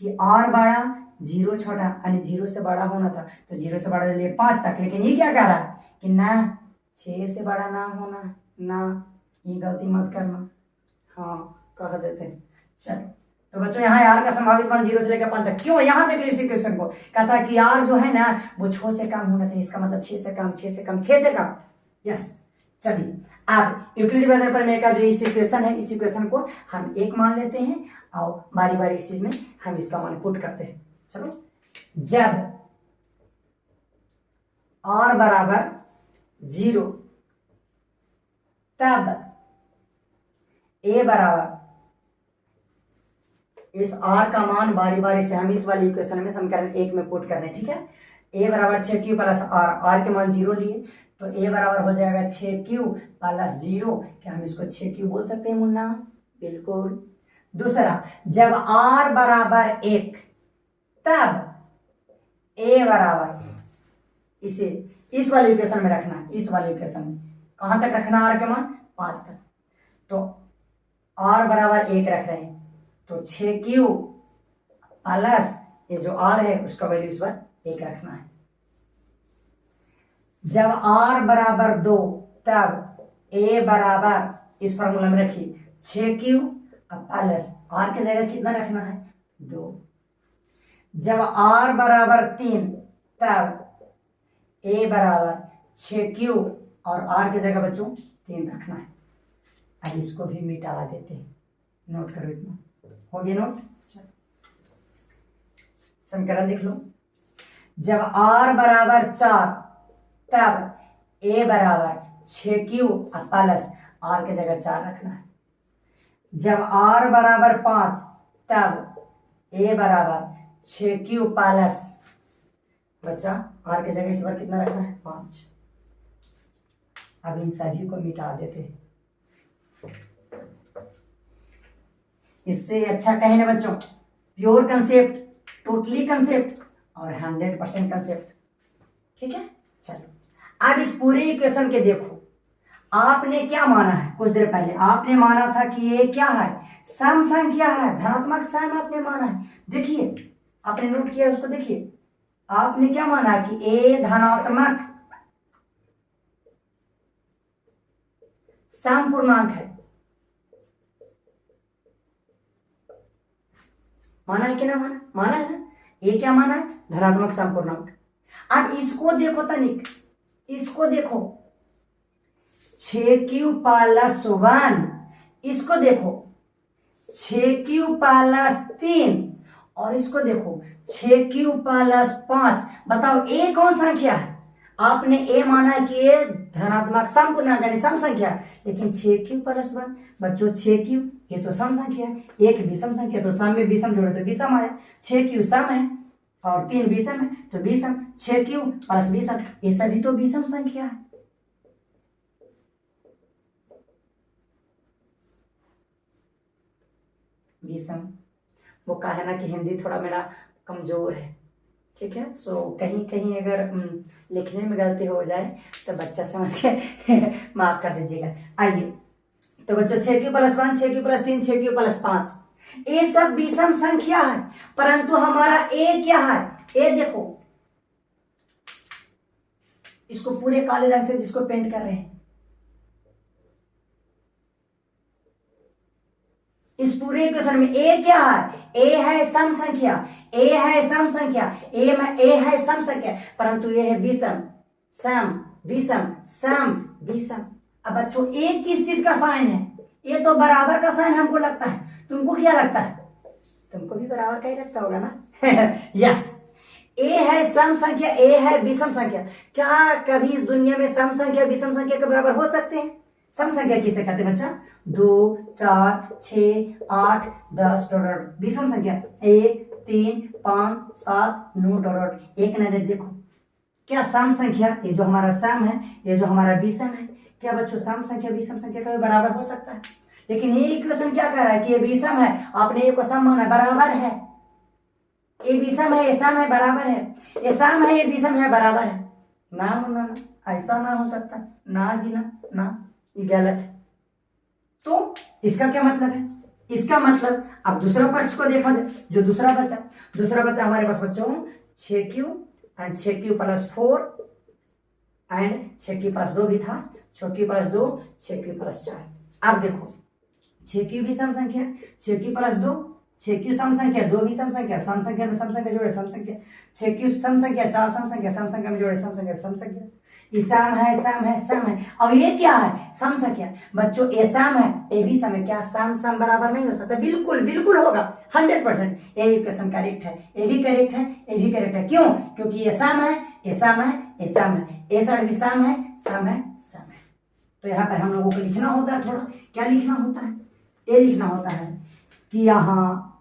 कि आर बड़ा 0 छोटा, यानी 0 से बड़ा होना था, तो 0 से बड़ा ले 5 तक, लेकिन ये क्या कह रहा है कि ना 6 से बड़ा ना होना, ना, ये गलती मत करना, हाँ कह देते हैं। चलो, तो बच्चों यहाँ आर का संभावित मान 0 से लेकर 5 तक। क्यों? यहाँ देख लो इसी क्वेश्चन को, कहता है कि आर जो है ना वो 6 से कम होना चाहिए, इसका मतलब 6 से कम, 6 से कम, 6 से कम, यस। चलिए, अब यूक्लिड मेथड प्रमेय का जो इस इक्वेशन है, इस इक्वेशन को हम 1 मान लेते हैं और बारी बारी इस चीज में हम इसका मान पुट करते हैं। चलो, जब आर बराबर 0 तब ए बराबर, इस आर का मान बारी बारी से हम इस वाली इक्वेशन में समीकरण 1 में पुट करने, ठीक है। ए बराबर 6q प्लस आर, आर के मान 0 लिए, तो ए बराबर हो जाएगा 6q प्लस 0। क्या हम इसको 6q बोल सकते हैं मुन्ना? बिल्कुल। दूसरा, जब आर बराबर 1 तब ए बराबर, इसे इस वाली इक्वेशन में रखना है, इस वाली इक्वेशन में कहां तक रखना? आर के मान 5 तक, तो आर बराबर 1 रख रहे हैं, तो 6q प्लस ये जो आर है उसका वैल्यू इस बार 1 रखना है। जब आर बराबर 2 तब ए बराबर, इस फॉर्मूला में रखिए 6q प्लस आर की जगह कितना रखना है? 2। जब आर बराबर 3 तब ए बराबर 6q और आर की जगह बच्चों 3 रखना है। अब इसको भी मिटा देते हैं, नोट करो, इतना हो गया नोट। समीकरण देख लो, जब आर बराबर 4 तब ए बराबर 6q प्लस आर की जगह 4 रखना है। जब आर बराबर 5 तब ए बराबर 6q प्लस, बच्चा आर की जगह इस बार कितना रखना है? 5। अब इन सभी को मिटा देते हैं। इससे अच्छा कहे ना बच्चों, प्योर कंसेप्ट, टोटली कंसेप्ट और 100% कंसेप्ट, ठीक है। चलो, अब इस पूरे इक्वेशन के देखो, आपने क्या माना है? कुछ देर पहले आपने माना था कि ये क्या है? सम संख्या है, धनात्मक सम आपने माना है। देखिए, आपने नोट किया उसको, देखिए आपने क्या माना कि ए धनात्मक सम पूर्णांक है। माना है कि ना माना? माना है ना? ये क्या माना है? धनात्मक सम पूर्णांक। अब इसको देखो तनिक, इसको देखो 6q+1, इसको देखो 6q+3, और इसको देखो 6q+5। बताओ ए कौन संख्या है? आपने ए माना कि ये धनात्मक सम पूर्णांक यानी सम संख्या, लेकिन 6q+1 बच्चों 6q ये तो सम संख्या है, एक विषम संख्या, तो सम में विषम जोड़े तो विषम आया। 6q सम है और 3 विषम है तो विषम, 6q + विषम, ये सभी तो विषम संख्या है। विषम, वो कहा है ना कि हिंदी थोड़ा मेरा कमजोर है, ठीक है। सो कहीं कहीं अगर लिखने में गलती हो जाए तो बच्चा समझ के माफ कर दीजिएगा। आइए तो बच्चों 6q+1, 6q+3, 6q+5 ये सब विषम संख्या है, परंतु हमारा ए क्या है? ए देखो, इसको पूरे काले रंग से जिसको पेंट कर रहे हैं, इस पूरे इक्वेशन में ए क्या है? ए है सम संख्या, ए है सम संख्या, ए है सम संख्या, परंतु ये है विषम, सम विषम, सम विषम। अब बच्चों ए किस चीज का साइन है? ये तो बराबर का साइन हमको लगता है, तुमको क्या लगता है? तुमको भी बराबर का ही लगता होगा ना? यस, ए है सम संख्या, ए है विषम संख्या। क्या कभी इस दुनिया में सम संख्या विषम संख्या के बराबर हो सकते हैं? सम संख्या किसे कहते हैं बच्चा? 2, 4, 6, 8, 10 डॉट, विषम संख्या 1, 3, 5, 7, 9 डॉट। एक नजर देखो, क्या सम संख्या, ये जो हमारा सम है, ये जो हमारा विषम है, क्या बच्चों सम संख्या विषम संख्या का बराबर हो सकता है? लेकिन ये इक्वेशन क्या कह रहा है कि ये विषम है, आपने ए को सम माना, बराबर है। ये विषम है, ये सम है, बराबर है। ये सम है, ये विषम है, बराबर है। ना मुन्ना ना, ऐसा ना हो सकता, ना जी ना, ना, ये गलत है। तो इसका क्या मतलब है? इसका मतलब अब दूसरा पक्ष को देखा जाए, जो दूसरा बचा हमारे पास बच्चों 6q and 6q+4 and 6q+2 भी था, 6q+2, 6q+4। अब देखो 6q भी सम संख्या, 6q+2, 6q सम संख्या, 2 भी सम संख्या, सम संख्या में सम संख्या जोड़े सम संख्या, 6q सम संख्या, 4 सम संख्या, सम संख्या में जोड़े सम संख्या, सम संख्या। ये सम है, सम है, सम है। अब ये क्या है? सम संख्या। बच्चों ये सम है, ये भी सम है। क्या सम सम बराबर नहीं हो सकता? बिल्कुल बिल्कुल होगा, 100%। ये इक्वेशन करेक्ट है, ये भी करेक्ट है, ये भी करेक्ट है। क्यों? क्योंकि ये सम है, ये सम है, ये सम है, ये साइड भी सम है, सम है, सम है। तो यहाँ पर हम लोगों को लिखना होता है, थोड़ा क्या लिखना होता है? ये लिखना होता है कि यहाँ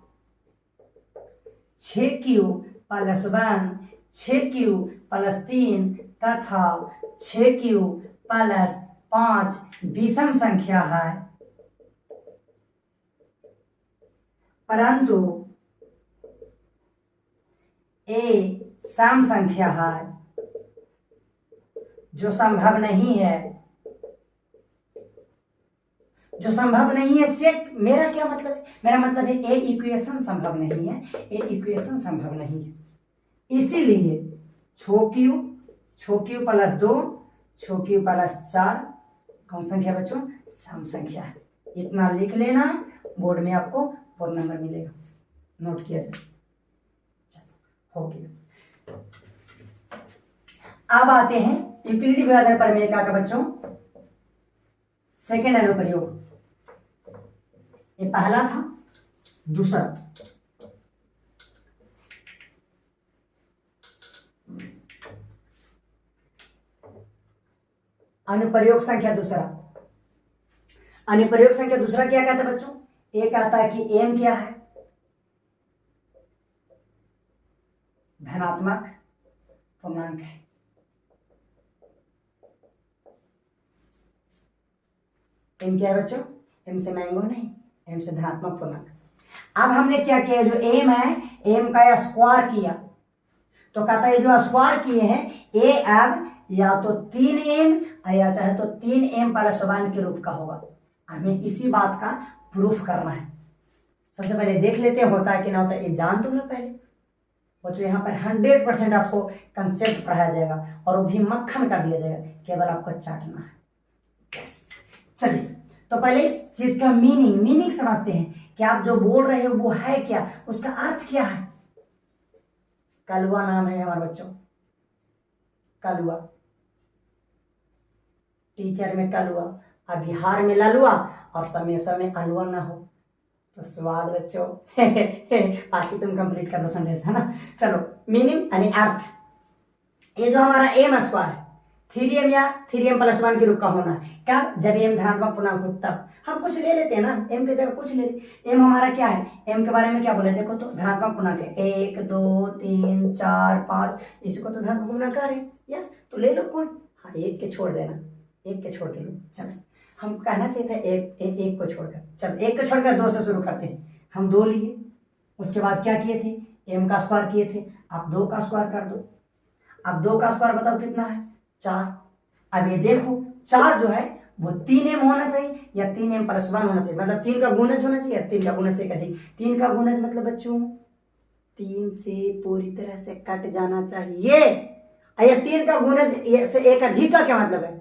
6q+1, 6q+3 तथा 6q+5 विषम संख्या है, परंतु ए सम संख्या है, जो संभव नहीं है। जो संभव नहीं है से मेरा क्या मतलब है? मेरा मतलब है ए इक्वेशन संभव नहीं है, ए इक्वेशन संभव नहीं है। इसीलिए 6q, 6q+2, 6q+4 कौन संख्या बच्चों? सम संख्या है। इतना लिख लेना, बोर्ड में आपको 4 नंबर मिलेगा, नोट किया जाए। हो गया। अब आते हैं यूक्लिडी विभाजन प्रमेय का बच्चों सेकेंड अनुप्रयोग। ये पहला था, दूसरा अनुप्रयोग संख्या दूसरा। अनुप्रयोग संख्या दूसरा क्या कहता है बच्चों? ये कहता है कि एम क्या है? धनात्मक पूर्णांक है। एम क्या है बच्चों? एम से मैंगो नहीं, एम से धनात्मक पूर्णांक। अब हमने क्या किया? जो एम है, एम का स्क्वायर किया, तो कहता है जो स्क्वायर किए हैं ए अब या तो 3m या चाहे तो 3m+1 के रूप का होगा। हमें इसी बात का प्रूफ करना है। सबसे पहले देख लेते हैं होता है कि ना होता है, ये जान दो ना पहले बच्चों। यहाँ पर 100% आपको कंसेप्ट पढ़ाया जाएगा और वो भी मक्खन कर दिया जाएगा, केवल आपको चाटना है। चलिए तो पहले इस चीज का मीनिंग समझते हैं कि आप जो बोल रहे हो वो है क्या, उसका अर्थ क्या है। कलुआ नाम है हमारे बच्चों, कलुआ, टीचर में कलुआ, अब बिहार में ललुआ, और समय समय अलुआ ना हो तो स्वाद बच्चों। बाकी तुम कंप्लीट कर लो संदेश, है ना। चलो मीनिंग यानी अर्थ। ये जो हमारा एम स्क्वायर है, 3m या 3m+1 के रूप का होना है। कब? जब m धनात्मक पूर्णांक हो तब। हम कुछ ले लेते हैं ना, m की जगह कुछ ले ले। m हमारा क्या है, m के बारे में क्या बोले, देखो तो धनात्मक पूर्णांक है, 1 2 3 4 5, इसको तो धनात्मक पूर्णांक कह रहे हैं। यस, तो ले लो कोई, हाँ एक के छोड़ देना, एक के छोड़ के लो। चलो हम कहना चाहिए था एक को छोड़कर। चलो एक को छोड़कर 2 से शुरू करते हैं। हम 2 लिए, उसके बाद क्या किए थे, m का स्क्वायर किए थे। आप 2 का स्क्वायर कर दो। अब 2 का स्क्वायर बताओ कितना है, 4। अब ये देखो 4 जो है वो 3m होना चाहिए या 3m+1 होना चाहिए, मतलब 3 का गुणज होना चाहिए या 3 का गुणज से अधिक। 3 का गुणज मतलब बच्चों 3 से पूरी तरह से कट जाना चाहिए। या 3 का गुणज से एक अधिक का क्या मतलब है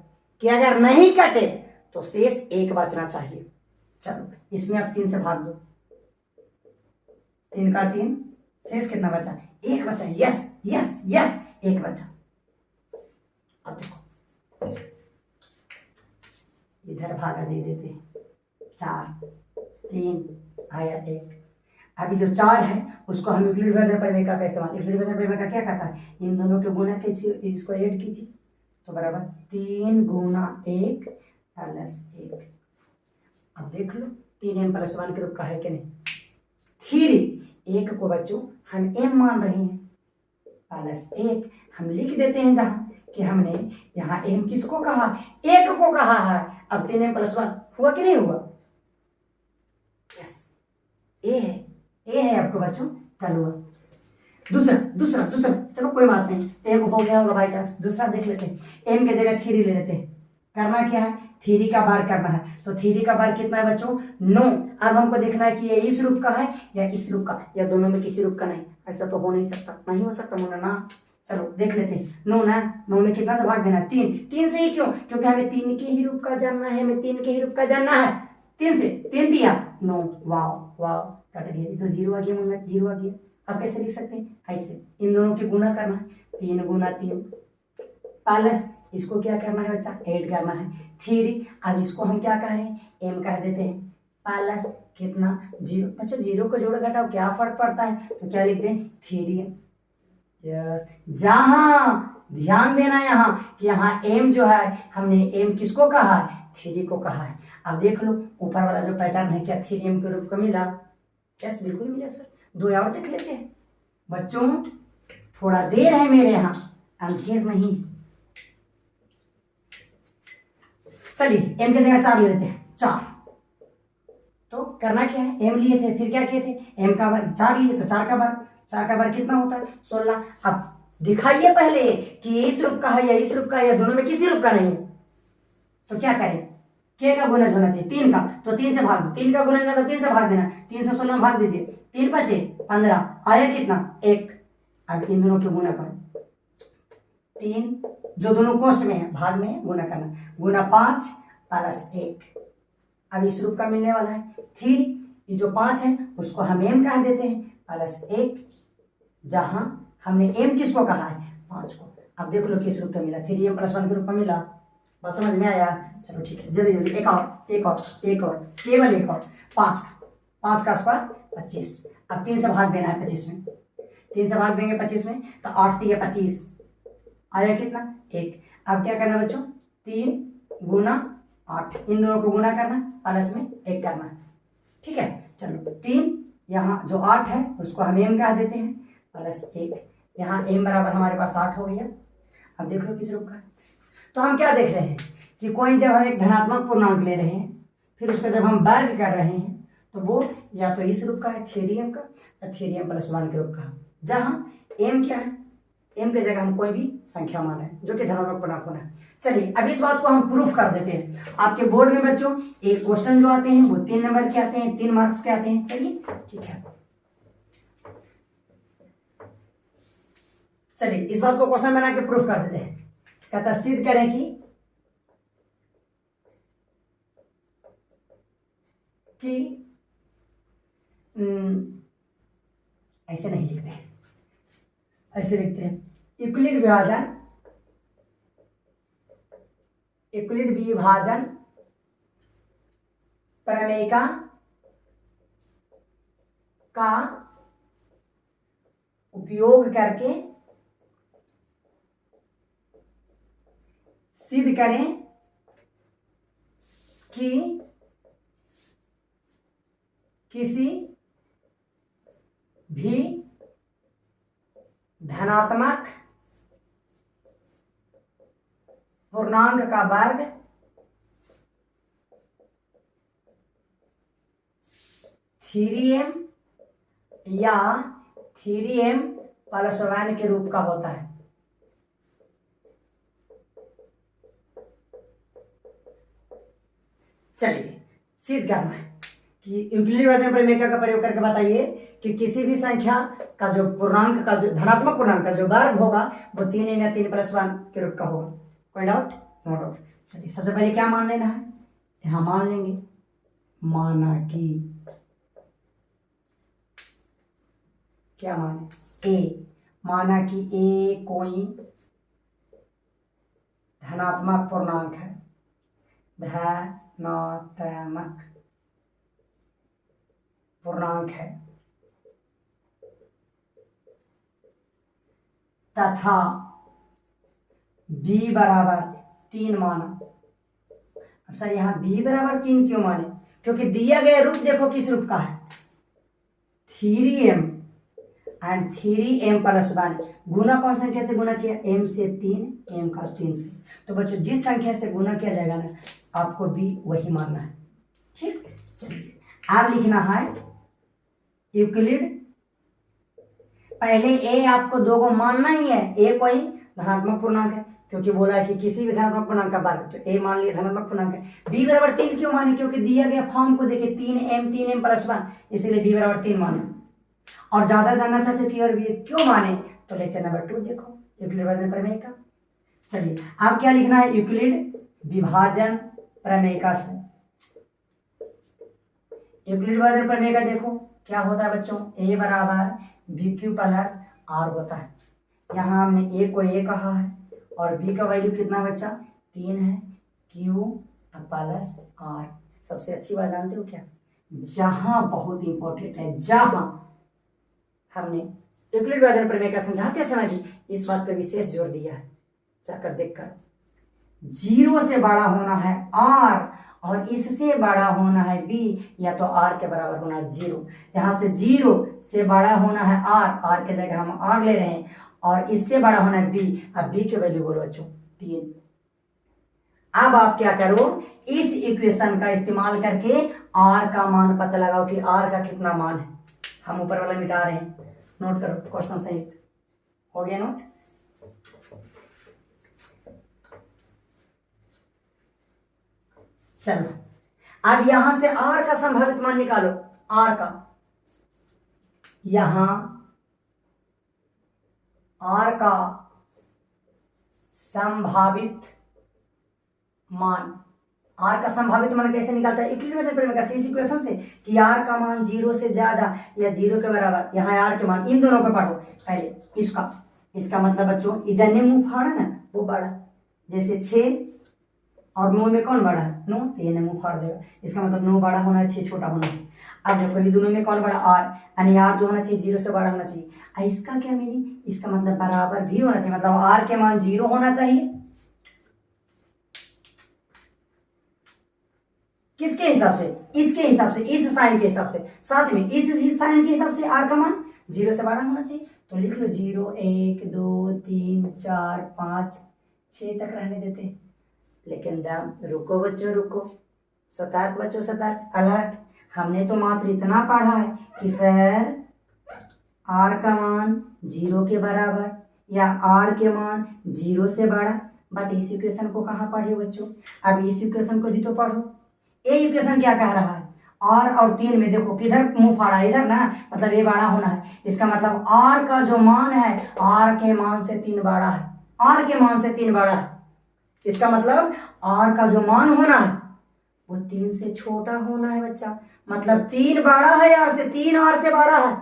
कि अगर नहीं कटे तो शेष 1 बचना चाहिए। चलो इसमें अब 3 से भाग दो, 3 का 3, शेष कितना बचा, 1 बचा। यस यस यस, 1 बचा। अब देखो इधर भागा दे देते हैं, 4 3 आया 1। अभी जो 4 है उसको हम यूक्लिड विभाजन परिमेय का इस्तेमाल, यूक्लिड विभाजन परिमेय का क्या कहता है, इन दोनों के गुणा कीजिए, इसको ऐड कीजिए तो बराबर 3 गुना 1 प्लस 1। अब देख लो 3m+1 के रूप का है कि नहीं। 3 1 को बच्चों हम m मान रहे हैं, प्लस 1 हम लिख देते हैं जहां कि हमने यहाँ m किसको कहा, 1 को कहा है। अब 3m+1 हुआ कि नहीं हुआ, यस ए है आपको बच्चों, कल हुआ। दूसरा दूसरा दूसरा, चलो कोई बात नहीं, एक हो गया होगा बाई चांस, दूसरा देख लेते हैं। m की जगह 3 ले लेते हैं। करना क्या है, 3 का बार करना है, तो 3 का बार कितना है बच्चों, 9। अब हमको देखना है कि ये इस रूप का है या इस रूप का, या दोनों में किसी रूप का नहीं, ऐसा तो हो नहीं सकता, नहीं हो सकता मोना ना। चलो देख लेते हैं, 9 ना, 9 में कितना से भाग देना है, 3 से ही, क्यों, क्योंकि हमें 3 के ही रूप का जानना है, हमें 3 के ही रूप का जानना है। 3 से 3 दिया 9, वाव वाव, कट गया, तो 0 आ गया मोना, 0 आ गया। अब कैसे लिख सकते हैं, ऐसे इन दोनों की गुना करना है, 3 गुना 3 प्लस इसको क्या करना है बच्चा, ऐड करना है 3। अब इसको हम क्या कह रहे हैं, m कह देते हैं, प्लस कितना 0। बच्चों 0 को जोड़ घटाओ क्या फर्क पड़ता है, तो क्या लिख दें 3। यस, जहां ध्यान देना यहाँ कि यहाँ m जो है हमने m किसको कहा है, 3 को कहा है। अब देख लो ऊपर वाला जो पैटर्न है, क्या 3m के रूप का मिला, यस बिल्कुल मिला सर। 2 और देख लेते हैं बच्चों, थोड़ा देर है मेरे यहाँ, अंधेर नहीं। चलिए m की जगह 4 ले लेते हैं, 4। तो करना क्या है, m लिए थे, फिर क्या किए थे, m का बार 4 लिए तो 4 का बार कितना होता है, 16। अब दिखाइए पहले कि इस रूप का है या इस रूप का है या दोनों में किसी रूप का नहीं, तो क्या करें, k का गुणज होना चाहिए 3 का, तो 3 से भाग दो, 3 का गुणज मतलब 3 से भाग देना, 3 से 16 भाग दीजिए, 3 बचे 15, आया कितना 1। अब इन दोनों के गुणा करो, 3 जो दोनों कोष्ठ में है, भाग में है, गुणा करना, गुणा 5 प्लस 1। अब इस रूप का मिलने वाला है 3, ये जो 5 है उसको हम m कह देते हैं, प्लस 1, जहां हमने m किसको कहा है, 5 को। अब देख लो किस रूप का मिला, 3m+1 के रूप में मिला, बस समझ में आया। चलो ठीक है, जल्दी जल्दी एक और केवल एक और, 5 का स्क्वायर 25। अब 3 से भाग देना है 25 में, 3 से भाग देंगे 25 में तो 8 3 25, आया कितना 1। अब क्या करना बच्चों, 3 गुना 8, इन दोनों को गुना करना, प्लस में 1 करना, ठीक है। चलो 3 यहाँ जो 8 है उसको हम m कह देते हैं, प्लस 1, यहाँ m बराबर हमारे पास 8 हो गया। अब देख लो किस रूप का है, तो हम क्या देख रहे हैं कि कोई जब हम एक धनात्मक पूर्णांक ले रहे हैं, फिर उसका जब हम वर्ग कर रहे हैं तो वो या तो इस रूप का है 3m का या 3m+1 के रूप का, जहां m क्या है, m की जगह हम कोई भी संख्या मान रहे हैं जो कि धनात्मक पूर्णांक होना है। चलिए अब इस बात को हम प्रूफ कर देते हैं। आपके बोर्ड में बच्चों एक क्वेश्चन जो आते हैं वो 3 नंबर के आते हैं, 3 मार्क्स के आते हैं। चलिए ठीक है, चलिए इस बात को क्वेश्चन बना के प्रूफ कर देते हैं। कहता सिद्ध करें कि कि ऐसे नहीं लिखते, ऐसे लिखते हैं यूक्लिड विभाजन प्रमेय का उपयोग करके सिद्ध करें कि किसी भी धनात्मक पूर्णांक का वर्ग थ्री एम या 3m + 1 के रूप का होता है। चलिए सिद्ध करना है कि यूक्लिड विभाजन प्रमेय का प्रयोग करके बताइए कि किसी भी संख्या का जो पूर्णांक का जो धनात्मक पूर्णांक का जो वर्ग होगा वो 3m या 3 + 1 के रूप का होगा। कोई डाउट? No doubt. चलिए सबसे पहले क्या मान लेना है, यहां मान लेंगे माना कि क्या माने ए, माना कि ए कोई धनात्मक पूर्णांक है, धनात्मक पूर्णांक है तथा b बराबर 3 माना। अब सर यहाँ b बराबर 3 क्यों माने? क्योंकि दिया गया रूप देखो किस रूप का है, 3m एंड 3m + 1। गुना कौन संख्या से गुना किया? m से 3, m का 3 से। तो बच्चों जिस संख्या से गुना किया जाएगा ना आपको b वही मानना है। ठीक, चलिए अब लिखना है यूक्लिड, पहले a आपको दो को मानना ही है, a कोई धनात्मक पूर्णांक है क्योंकि बोला है कि किसी भी धनात्मक पूर्णांक का वर्ग, तो a मान लिया धनात्मक पूर्णांक है। b बराबर 3 क्यों माने? क्योंकि दिया गया फॉर्म को देखिए 3m + 1, इसीलिए b बराबर 3 माने। और ज्यादा जानना चाहते हो कि और भी क्यों माने तो लेक्चर नंबर 2 देखो यूक्लिड विभाजन प्रमेय का। चलिए अब क्या लिखना है, यूक्लिड विभाजन प्रमेय का से यूक्लिड विभाजन प्रमेय का देखो क्या होता है बच्चों, a बराबर bq + r होता है। यहाँ हमने a को a कहा है और b का वैल्यू कितना बच्चा 3 है, q + r। सबसे अच्छी बात जानते हो क्या, जहां बहुत इंपॉर्टेंट है, जहां हमने यूक्लिड विभाजन प्रमेय का समझाते समय भी इस बात पे विशेष जोर दिया है, जाकर देखकर 0 से बड़ा होना है r और इससे बड़ा होना है b, या तो r के बराबर होना है 0। यहाँ से 0 से बड़ा होना है r के जगह हम r ले रहे हैं, और इससे बड़ा होना है b। अब b के वैल्यू बोलो बच्चों 3। अब आप क्या करो, इस इक्वेशन का इस्तेमाल करके r का मान पता लगाओ कि r का कितना मान है। हम ऊपर वाला मिटा रहे हैं, नोट करो क्वेश्चन सहित। हो गया नोट? चलो अब यहां से r का संभावित मान निकालो, r का, यहां r का संभावित मान, r का संभावित मान कैसे निकालता है यूक्लिड विभाजन प्रमेय का, इस इक्वेशन से कि r का मान 0 से ज्यादा या 0 के बराबर। यहाँ r के मान इन दोनों को पढ़ो पहले, इसका मतलब बच्चों इधर ने मुंह फाड़ा ना वो बड़ा, जैसे 6 और 9 में कौन बड़ा है 9, तो ये मुंह फाड़ देगा, इसका मतलब 9 बड़ा होना चाहिए 6 छोटा होना चाहिए। अब देखो ये दोनों में कौन बड़ा r, यानी r जो होना चाहिए 0 से बड़ा होना चाहिए। इसका क्या मीनिंग, इसका मतलब बराबर भी होना चाहिए, मतलब r के मान 0 होना चाहिए। किसके हिसाब से? इसके हिसाब से, इस साइन के हिसाब से, साथ में इस साइन के हिसाब से r का मान 0 से बड़ा होना चाहिए। तो लिख लो 0 1 2 3 4 5 6 तक रहने देते। लेकिन दाम रुको बच्चों रुको, सतर्क बच्चों सतर्क, अलर्ट। हमने तो मात्र इतना पढ़ा है कि सर r का मान 0 के बराबर या r के मान 0 से बड़ा, बट इस इक्वेशन को कहाँ पढ़े बच्चों? अब इस इक्वेशन को भी तो पढ़ो। ये इक्वेशन क्या कह रहा है, r और 3 में देखो किधर मुंह फाड़ा, इधर ना, मतलब ये बड़ा होना है। इसका मतलब r का जो मान है r के मान से 3 बड़ा है, r के मान से 3 बड़ा है। इसका मतलब r का जो मान होना है वो 3 से छोटा होना है बच्चा, मतलब 3 बड़ा है आर से, 3 आर से बड़ा है,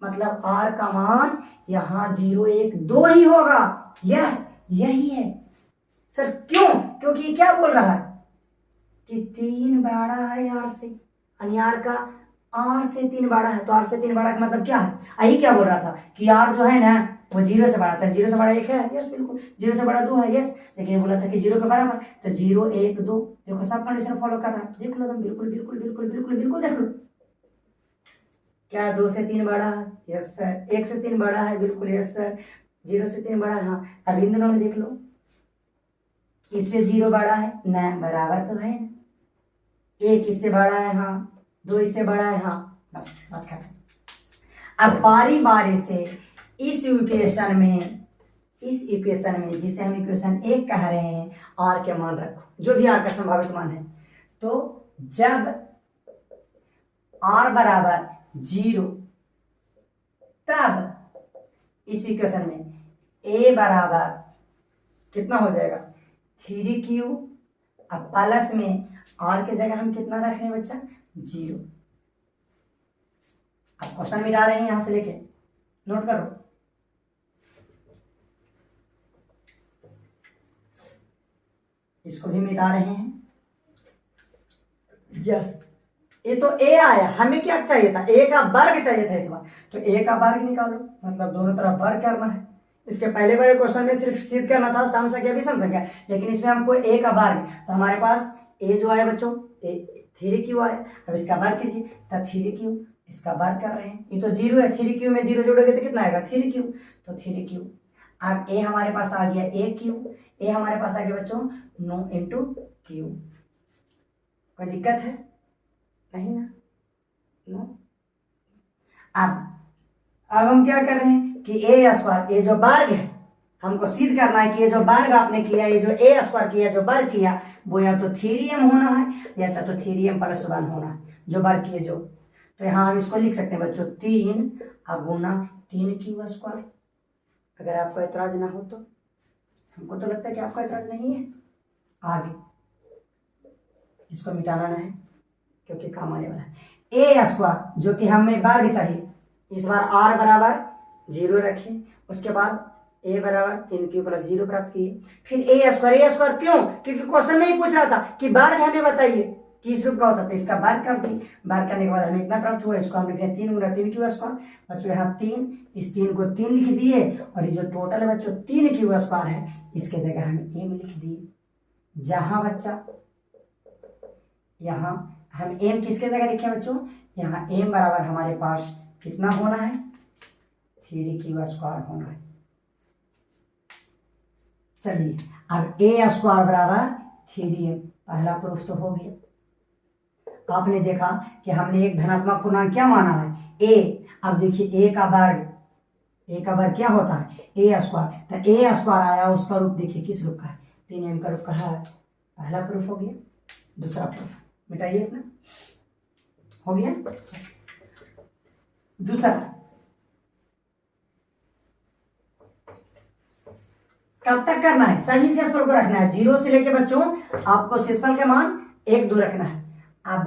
मतलब आर का मान यहाँ 0 1 2 ही होगा। यस यही है सर। क्यों? क्योंकि क्या बोल रहा है कि 3 बड़ा है आर से, यानी आर का आर से 3 बड़ा है, तो आर से 3 बड़ा का मतलब क्या है? यही क्या बोल रहा था कि आर जो है ना वो 0 से बड़ा था, 0 से बड़ा 1 है, यस बिल्कुल, 0 से बड़ा 2 है, यस, लेकिन बोला था कि 0 के बराबर, तो 0 1 2, देखो सब कंडीशन फॉलो कर रहा है, देख लो तुम, बिल्कुल बिल्कुल बिल्कुल बिल्कुल बिल्कुल देख लो। क्या 2 से 3 बड़ा है? Yes sir. 1 से 3 बड़ा है? बिल्कुल यस सर। 0 से 3 बड़ा है? हाँ। अब इन दोनों में देख लो, इससे 0 बड़ा है ना, बराबर तो है ना, 1 इससे बड़ा है, हाँ, 2 इससे बड़ा है, हाँ, बस बात खत्म। अब बारी बारी से इस इक्वेशन में जिसे हम इक्वेशन 1 कह रहे हैं, आर के मान रखो, जो भी आर का संभावित मान है। तो जब आर बराबर 0, तब इस इक्वेशन में ए बराबर कितना हो जाएगा? 3q। अब प्लस में आर की जगह हम कितना रख रहे हैं बच्चा? 0। अब क्वेश्चन मिटा रहे हैं यहां से लेके, नोट करो। इसको भी मिटा रहे हैं। यस, ये तो ए आया, हमें क्या चाहिए था? ए का वर्ग चाहिए था इस बार, तो ए का वर्ग निकालो, मतलब दोनों तरफ वर्ग करना है। इसके पहले वाले क्वेश्चन में सिर्फ सिद्ध करना था सम संख्या विषम संख्या, लेकिन इसमें हमको ए का वर्ग, तो हमारे पास ए जो आया बच्चों, ए 3q आया। अब इसका वर्ग कीजिए, तो 3q, इसका वर्ग कर रहे हैं, ये तो 0 है, 3q में 0 जोड़ोगे तो कितना आएगा? 3q, तो 3q। अब ए हमारे पास आ गया aq, ए हमारे पास आ गया बच्चों 9 इंटू क्यू। कोई दिक्कत है? नहीं ना, नो। अब हम क्या कर रहे हैं कि ए स्क्वायर, ये जो वर्ग है, हमको सिद्ध करना है कि ये जो वर्ग आपने किया, ये जो ए स्क्वायर किया, जो वर्ग किया, वो या तो 3m होना है या तो 3m + 1 होना है, जो वर्ग किए जो। तो यहाँ हम इसको लिख सकते हैं बच्चों 3 गुना 3q²। अगर आपको एतराज ना हो तो, हमको तो लगता है कि आपको एतराज नहीं है। आगे इसको मिटाना ना है क्योंकि काम आने वाला है। ए स्क्वायर जो कि हमें वर्ग चाहिए, इस बार आर बराबर 0 रखें, उसके बाद ए बराबर 3q + 0 प्राप्त किए। फिर ए स्क्वायर क्यों? क्योंकि क्वेश्चन में ही पूछ रहा था कि वर्ग हमें बताइए कि इस रूप का होता था, इसका वर्ग कर दिए। वर्ग करने के बाद हमें इतना प्राप्त हुआ, इसको हम लिख रहे हैं 3 गुना 3q²। बच्चों यहाँ 3, इस 3 को 3 लिख दिए, और ये जो टोटल है बच्चों 3q² है, इसके जगह हम m लिख दिए। जहां बच्चा यहाँ हम m किसके जगह लिखे बच्चों? यहाँ m बराबर हमारे पास कितना होना है? 3q² होना है। चलिए, अब a² बराबर 3m, पहला प्रूफ तो हो गया। आपने देखा कि हमने एक धनात्मक पूर्णांक क्या माना है? a। अब देखिए a का वर्ग क्या होता है? a²। तो a² आया, उसका रूप देखिए किस रूप का है? 3m का रूप का है। पहला प्रूफ हो गया। दूसरा प्रूफ मिटाइए, इतना हो गया। दूसरा, कब तक करना है? सभी शेषफल को रखना है, 0 से लेके बच्चों आपको शेषफल के मान 1 2 रखना है। अब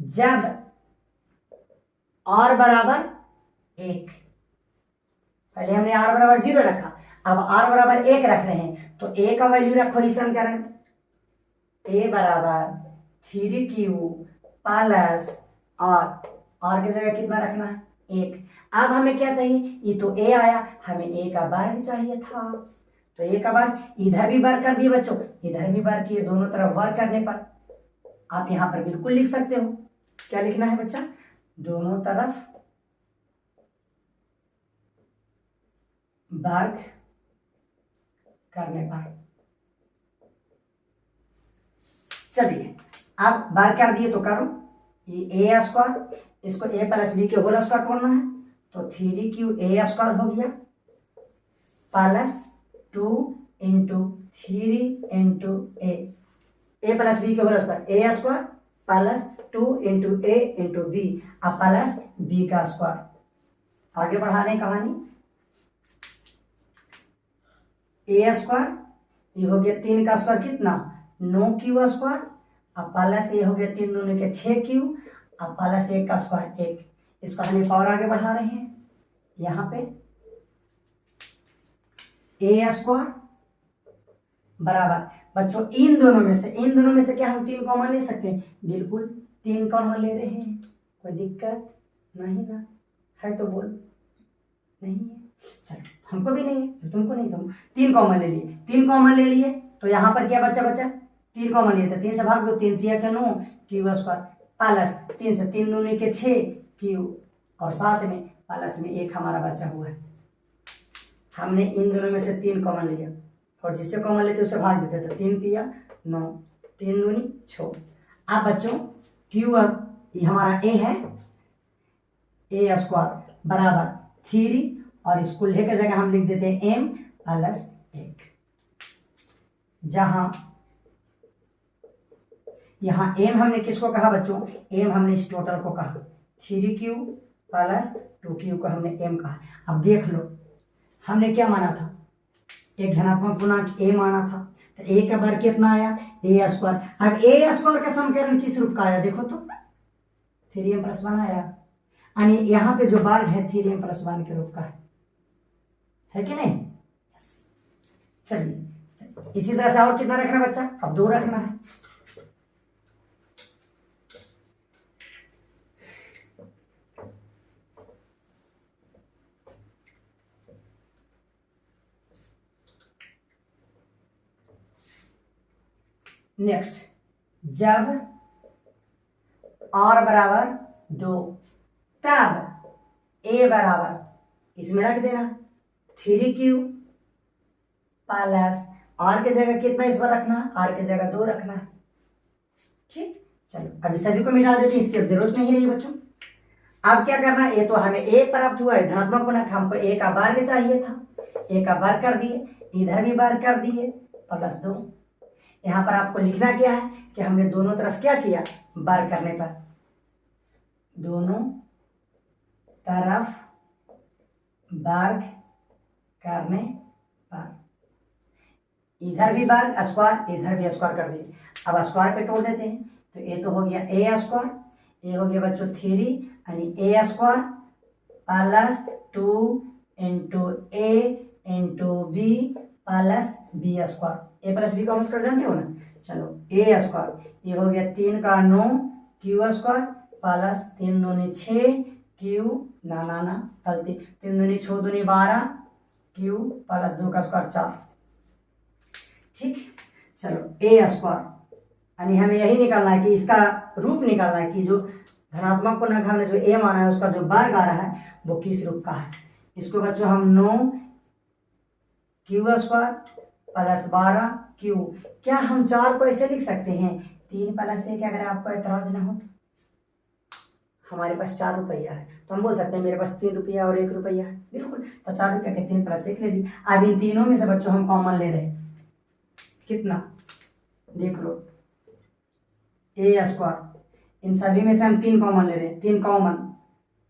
जब r बराबर 1, पहले हमने r बराबर 0 रखा, अब r बराबर 1 रख रहे हैं, तो a का वैल्यू रखो इस समीकरण, a बराबर 3q + r की जगह कितना रखना है? 1। अब हमें क्या चाहिए? ये तो a आया, हमें a का वर्ग चाहिए था, तो a का वर्ग, इधर भी वर्ग कर दिए बच्चों, इधर भी वर्ग किए, दोनों तरफ वर्ग करने पर आप यहां पर बिल्कुल लिख सकते हो। क्या लिखना है बच्चा? दोनों तरफ वर्ग करने पर। चलिए, अब वर्ग कर दिए तो करो, ये a², इसको a + b के होल स्क्वायर तोड़ना है, तो 3qa² हो गया, plus 2 into 3 into a + b के whole square, a² plus 2 into a into b, अब प्लस b का स्क्वायर। आगे बढ़ा रहे कहानी, a², ये हो गया 3 का स्क्वायर कितना? 9q², अब प्लस ये हो गया 3 दूनी के 6q, अब प्लस 1 का स्क्वायर 1, इसको हम पावर आगे बढ़ा रहे हैं, यहाँ पे ए स्क्वायर बराबर बच्चों इन दोनों में से क्या हम 3 कॉमन ले सकते हैं? बिल्कुल 3 कॉमन ले रहे हैं, कोई दिक्कत नहीं ना है तो बोल, नहीं है, चलो हमको भी नहीं है तो तुमको नहीं, तुम 3 कॉमन ले लिए, 3 कॉमन ले लिए तो यहाँ पर क्या बचा 3 कॉमन लिए थे, 3 से भाग दो, 3 तिया के 9 क्यू स्क्वायर प्लस 3 से 3 दूनी के 6 क्यू और साथ में प्लस में 1 हमारा बचा हुआ है। हमने इन दोनों में से 3 कॉमन लिया और जिससे कॉमन लेते उसे भाग देते थे, 3 तिया 9 3 दूनी 6। अब बच्चों क्यू हमारा ए है, ए स्क्वायर बराबर 3 और इसको लेकर जगह हम लिख देते हैं m प्लस 1, जहां यहां m हमने किसको कहा बच्चों? m हमने इस टोटल को कहा, 3q प्लस 2q को हमने m कहा। अब देख लो हमने क्या माना था? एक धनात्मक पूर्णांक a माना था, तो a का वर्ग कितना आया? a square. अब a स्क्वायर का समीकरण किस रूप का आया देखो तो, 3m प्लस 1 आया, यानी यहाँ पे जो वर्ग है 3m प्लस 1 के रूप का है कि नहीं? चलिए इसी तरह से और कितना रखना बच्चा? अब 2 रखना है। नेक्स्ट, जब r बराबर 2 तब a बराबर इसमें रख देना 3q प्लस r की जगह कितना इस बार रखना? r की जगह 2 रखना है। ठीक, चलो अभी सभी को मिटा देते हैं, इसकी अब जरूरत नहीं रही बच्चों। अब क्या करना? ये तो हमें a प्राप्त हुआ है धनात्मक पूर्णांक, हमको a का वर्ग चाहिए था, a का वर्ग कर दिए, इधर भी वर्ग कर दिए प्लस 2। यहाँ पर आपको लिखना क्या है कि हमने दोनों तरफ क्या किया? वर्ग करने पर, दोनों तरफ वर्ग करने पर, इधर भी वर्ग स्क्वायर, इधर भी स्क्वायर कर दिए। अब स्क्वायर पे तोड़ देते हैं, तो ये तो हो गया ए स्क्वायर, ये हो गया बच्चों 3 यानी A square plus 2 into A into B plus B square. A plus B का होल स्क्वायर जानते हो ना? चलो ए स्क्वायर, ये हो गया 3 का 9 क्यू स्क्वायर प्लस 3 दूनी 6 क्यू ना गलती 3 दूनी 6 दूनी 12 क्यू प्लस 2 का स्क्वायर 4। ठीक, चलो ए स्क्वायर यानी हमें यही निकालना है कि इसका रूप निकालना है कि जो धनात्मक पूर्णांक हमने जो ए माना है उसका जो वर्ग आ रहा है वो किस रूप का है। इसको बच्चों हम 9 क्यू स्क्वायर प्लस 12 क्यू, क्या हम 4 को ऐसे लिख सकते हैं 3 प्लस 1? अगर आपको एतराज ना हो तो, हमारे पास 4 रुपया है तो हम बोल सकते हैं मेरे पास 3 रुपया और 1 रुपया है, बिल्कुल, तो 4 रुपया के 3 प्लस 1 ले ली। अब इन तीनों में से बच्चों हम कॉमन ले रहे हैं, कितना देख लो, ए स्क्वायर, इन सभी में से हम 3 कॉमन ले रहे हैं, 3 कॉमन,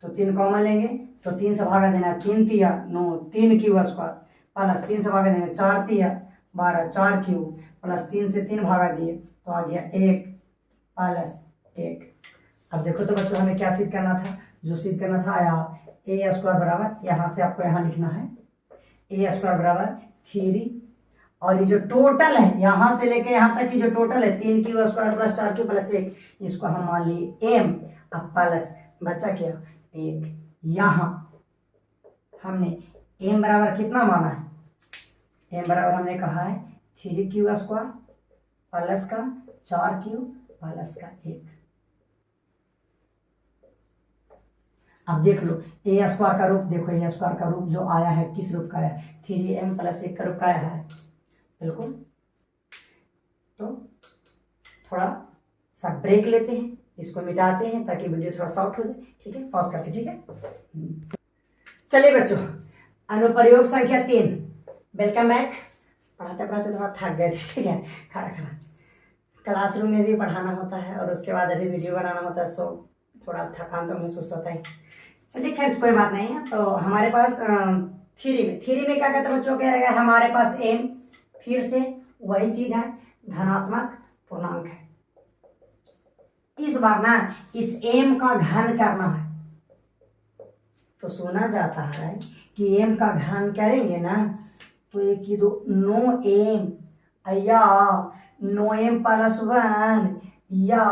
तो 3 कॉमन लेंगे तो 3 से भागा देना, 3 तिया 9 3 क्यू स्क्वायर प्लस 3 से भागा देंगे 4 तिया 12 4 क्यू प्लस 3 से 3 भागा दिए तो आ गया 1 प्लस 1। अब देखो तो बच्चों हमें क्या सिद्ध करना था? जो सिद्ध करना था आया, ए स्क्वायर बराबर, यहाँ से आपको यहाँ लिखना है ए स्क्वायर बराबर 3 और ये जो टोटल है यहाँ से लेके यहाँ तक की जो टोटल है 3 Q square plus 4 Q plus 1, इसको हम मान लिए एम। अब प्लस बचा क्या? 1। यहाँ हमने एम बराबर कितना माना है? एम बराबर हमने कहा है 3 क्यू स्क्वायर प्लस का 4 क्यू प्लस का 1। अब देख लो ए स्क्वायर का रूप देखो, ए स्क्वायर का रूप जो आया है किस रूप का आया है? 3m प्लस 1 का रूप का आया है, बिल्कुल। तो थोड़ा सा ब्रेक लेते हैं, इसको मिटाते हैं ताकि वीडियो थोड़ा शॉर्ट हो जाए। ठीक है, पॉज करके, ठीक है। चलिए बच्चों, अनुप्रयोग संख्या 3, वेलकम बैक। पढ़ाते पढ़ाते थोड़ा थक गए थे, ठीक है, खड़ा खड़ा क्लासरूम में भी पढ़ाना होता है और उसके बाद अभी वीडियो बनाना होता है, सो थोड़ा थकान तो महसूस होता है। चलिए खैर कोई बात नहीं है। तो हमारे पास थ्री में क्या कहते हैं बच्चों? कह रहे हैं हमारे पास एम, फिर से वही चीज है, धनात्मक पूर्णांक है। इस बार ना इस m का घन करना है। तो सुना जाता है कि m का घन करेंगे ना तो एक ही दो 9m या 9m+1 या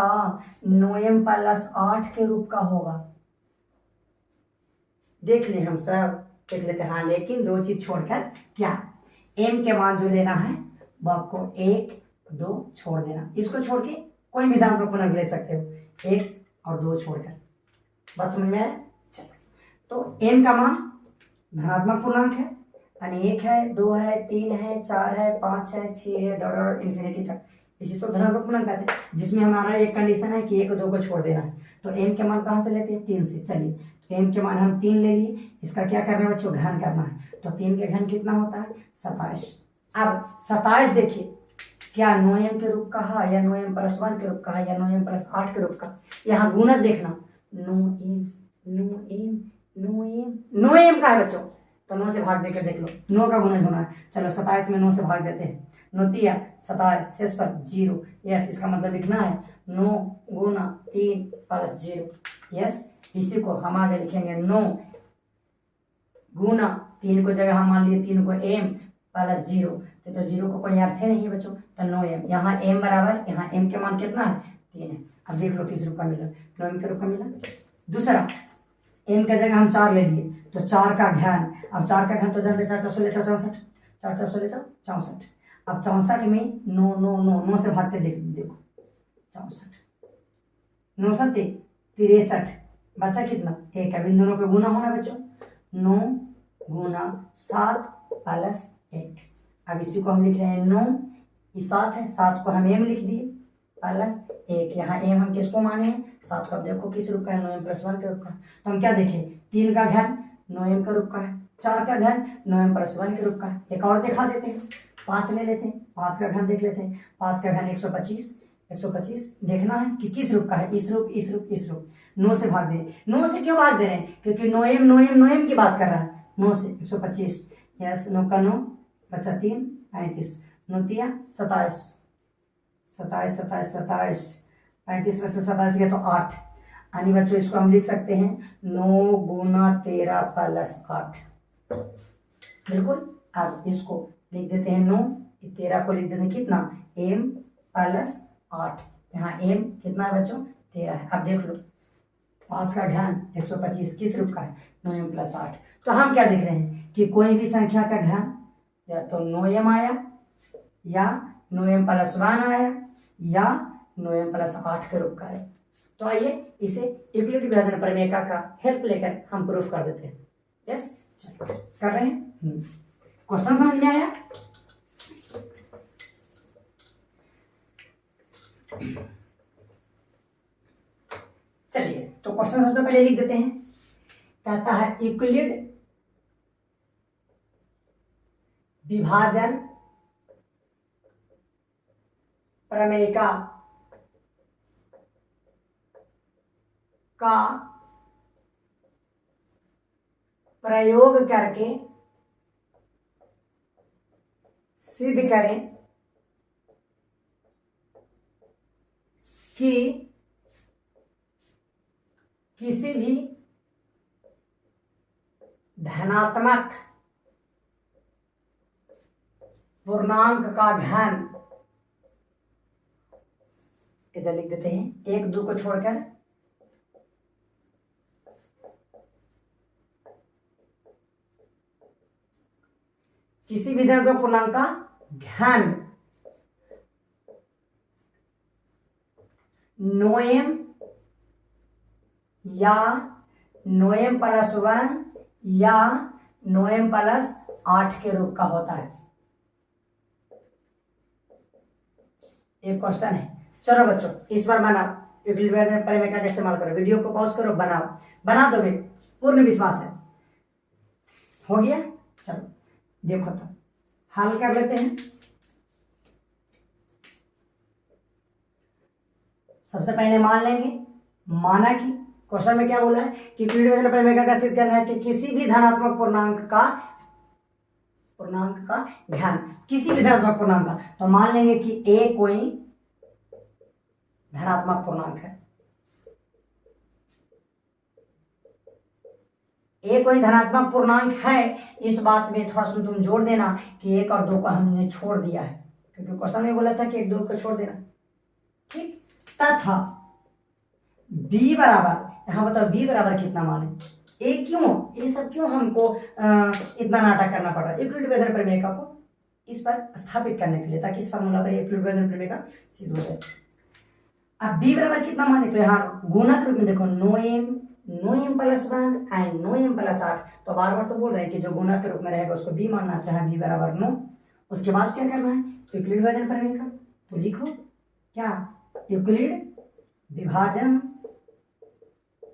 9m+8 के रूप का होगा। देख ले हम सब देख लेते हैं। हाँ, लेकिन दो चीज छोड़कर क्या m के मान जो लेना है वो आपको 1 2 छोड़ देना। इसको छोड़ के कोई भी धनात्मक पूर्णांक ले सकते हो, 1 और 2 छोड़कर। बात समझ में आया? चलो, तो m का मान धनात्मक पूर्णांक है, यानी 1 है, 2 है, 3 है, 4 है, 5 है, 6 है, डॉट इन्फिनिटी तक। इसी तो धनात्मक पूर्णांक कहते हैं, जिसमें हमारा एक कंडीशन है कि 1 2 को छोड़ देना है। तो m के मान कहाँ से लेते हैं? 3 से। चलिए, तो m के मान हम 3 ले लिए। इसका क्या करना है बच्चों? घन करना है। तो 3 के घन कितना होता है? 27। अब 27 देखिए, क्या 9m के रूप का है या 9m+1 के रूप का है या 9m+8 के रूप का? यहाँ गुणज देखना, 9m का है बच्चों। तो 9 से भाग देकर देख लो, 9 का गुणज होना है। चलो 27 में 9 से भाग देते हैं, 9 तिया 27, शेष पर 0। यस, इसका मतलब लिखना है 9 गुना 3 + 0। यस, इसी को हम आगे लिखेंगे 9 गुना 3 को जगह हम मान लिए 3 को m + 0। तो 0 को कोई अर्थ ही नहीं है बच्चों, तो 9m। यहाँ m बराबर, यहाँ m के मान कितना है? 3 है। अब देख लो किस रूप का मिला, 9m के रूप का मिला। दूसरा, m के जगह हम 4 ले लिए, तो 4 का घन। अब 4 का घन तो जानते 4 4 16 64, 4 4 16 64। अब 64 में 9 9 9 9 से भाग के देखो 64, 9 7 63, बचा कितना? 1। अब इन दोनों का गुना होना बच्चों, 9 गुना 7 + 1। अब इसी को हम लिख रहे हैं 9, ये 7 है, 7 को हम m लिख दिए +1। यहाँ m हम किसको माने हैं? 7 को। अब देखो किस रूप का है? 9m+1 के रूप का। तो हम क्या देखें? 3 का घन 9m का रूप का है, 4 का घन 9m+1 के रूप का है। एक और दिखा देते हैं, 5 ले लेते हैं, 5 का घन देख लेते हैं। 5 का घन 125, 125 देखना है कि किस रूप का है? इस रूप, इस रूप, इस रूप। 9 से भाग दे। 9 से क्यों भाग दे रहे हैं? क्योंकि 9m की बात कर रहा है। 9 से 125, यस, 9 का 9 बचा 3 35, 9 तिया 27, 27 27 27, 35 में से 27 गया तो 8। यानी बच्चों इसको हम लिख सकते हैं 9 गुना 13 + 8। बिल्कुल। अब इसको लिख देते हैं 9, 13 को लिख देते हैं कितना? m + 8। यहाँ m कितना है बच्चों? 13 है। अब देख लो 5 का घन 125 किस रूप का है? 9m+8। तो हम क्या देख रहे हैं कि कोई भी संख्या का घन या तो 9m आया या 9m+1 आया या 9m+8 के रूप का है। तो आइए इसे यूक्लिड विभाजन प्रमेय का हेल्प लेकर हम प्रूफ कर देते हैं। यस, चलो कर रहे हैं। क्वेश्चन समझ में आया? चलिए, तो क्वेश्चन सबसे पहले लिख देते हैं। कहता है यूक्लिड विभाजन प्रमेय का प्रयोग करके सिद्ध करें कि किसी भी धनात्मक पूर्णांक का घन, इधर लिख देते हैं 1 2 को छोड़कर, किसी भी धनात्मक पूर्णांक का घन 9m या 9m+1 या 9m+8 के रूप का होता है। एक क्वेश्चन है। चलो बच्चों, इस बार बनाओ, यूक्लिड विभाजन प्रमेय का इस्तेमाल करो। वीडियो को पॉज करो, बनाओ, बना दोगे, पूर्ण विश्वास है। हो गया? चलो देखो तो हल कर लेते हैं। सबसे पहले मान लेंगे, माना कि क्वेश्चन में क्या बोला है कि यूक्लिड विभाजन प्रमेय का सिद्ध करना है कि किसी भी धनात्मक पूर्णांक का घन, किसी भी धनात्मक पूर्णांक का। तो मान लेंगे कि a कोई धनात्मक पूर्णांक है। ए कोई धनात्मक पूर्णांक है, इस बात में थोड़ा सा तुम जोड़ देना कि 1 और 2 को हमने छोड़ दिया है, क्योंकि क्वेश्चन में बोला था कि 1 2 को छोड़ देना। ठीक, तथा b बराबर, यहाँ बताओ b बराबर कितना मान है, ए क्यों, ये सब क्यों हमको इतना नाटक करना पड़ रहा है यूक्लिड विभाजन प्रमेय को इस पर स्थापित करने के लिए, ताकि इस फार्मूला पर यूक्लिड विभाजन प्रमेय का सिद्ध हो जाए। अब b बराबर कितना माने, तो यहाँ गुणक रूप में देखो नो एम प्लस 1 एंड नो एम प्लस 8, तो बार बार तो बोल रहे हैं कि जो गुणक के रूप में रहेगा उसको b मानना है, तो यहाँ b बराबर 9। उसके बाद क्या करना है, यूक्लिड विभाजन प्रमेय का, तो लिखो क्या, यूक्लिड विभाजन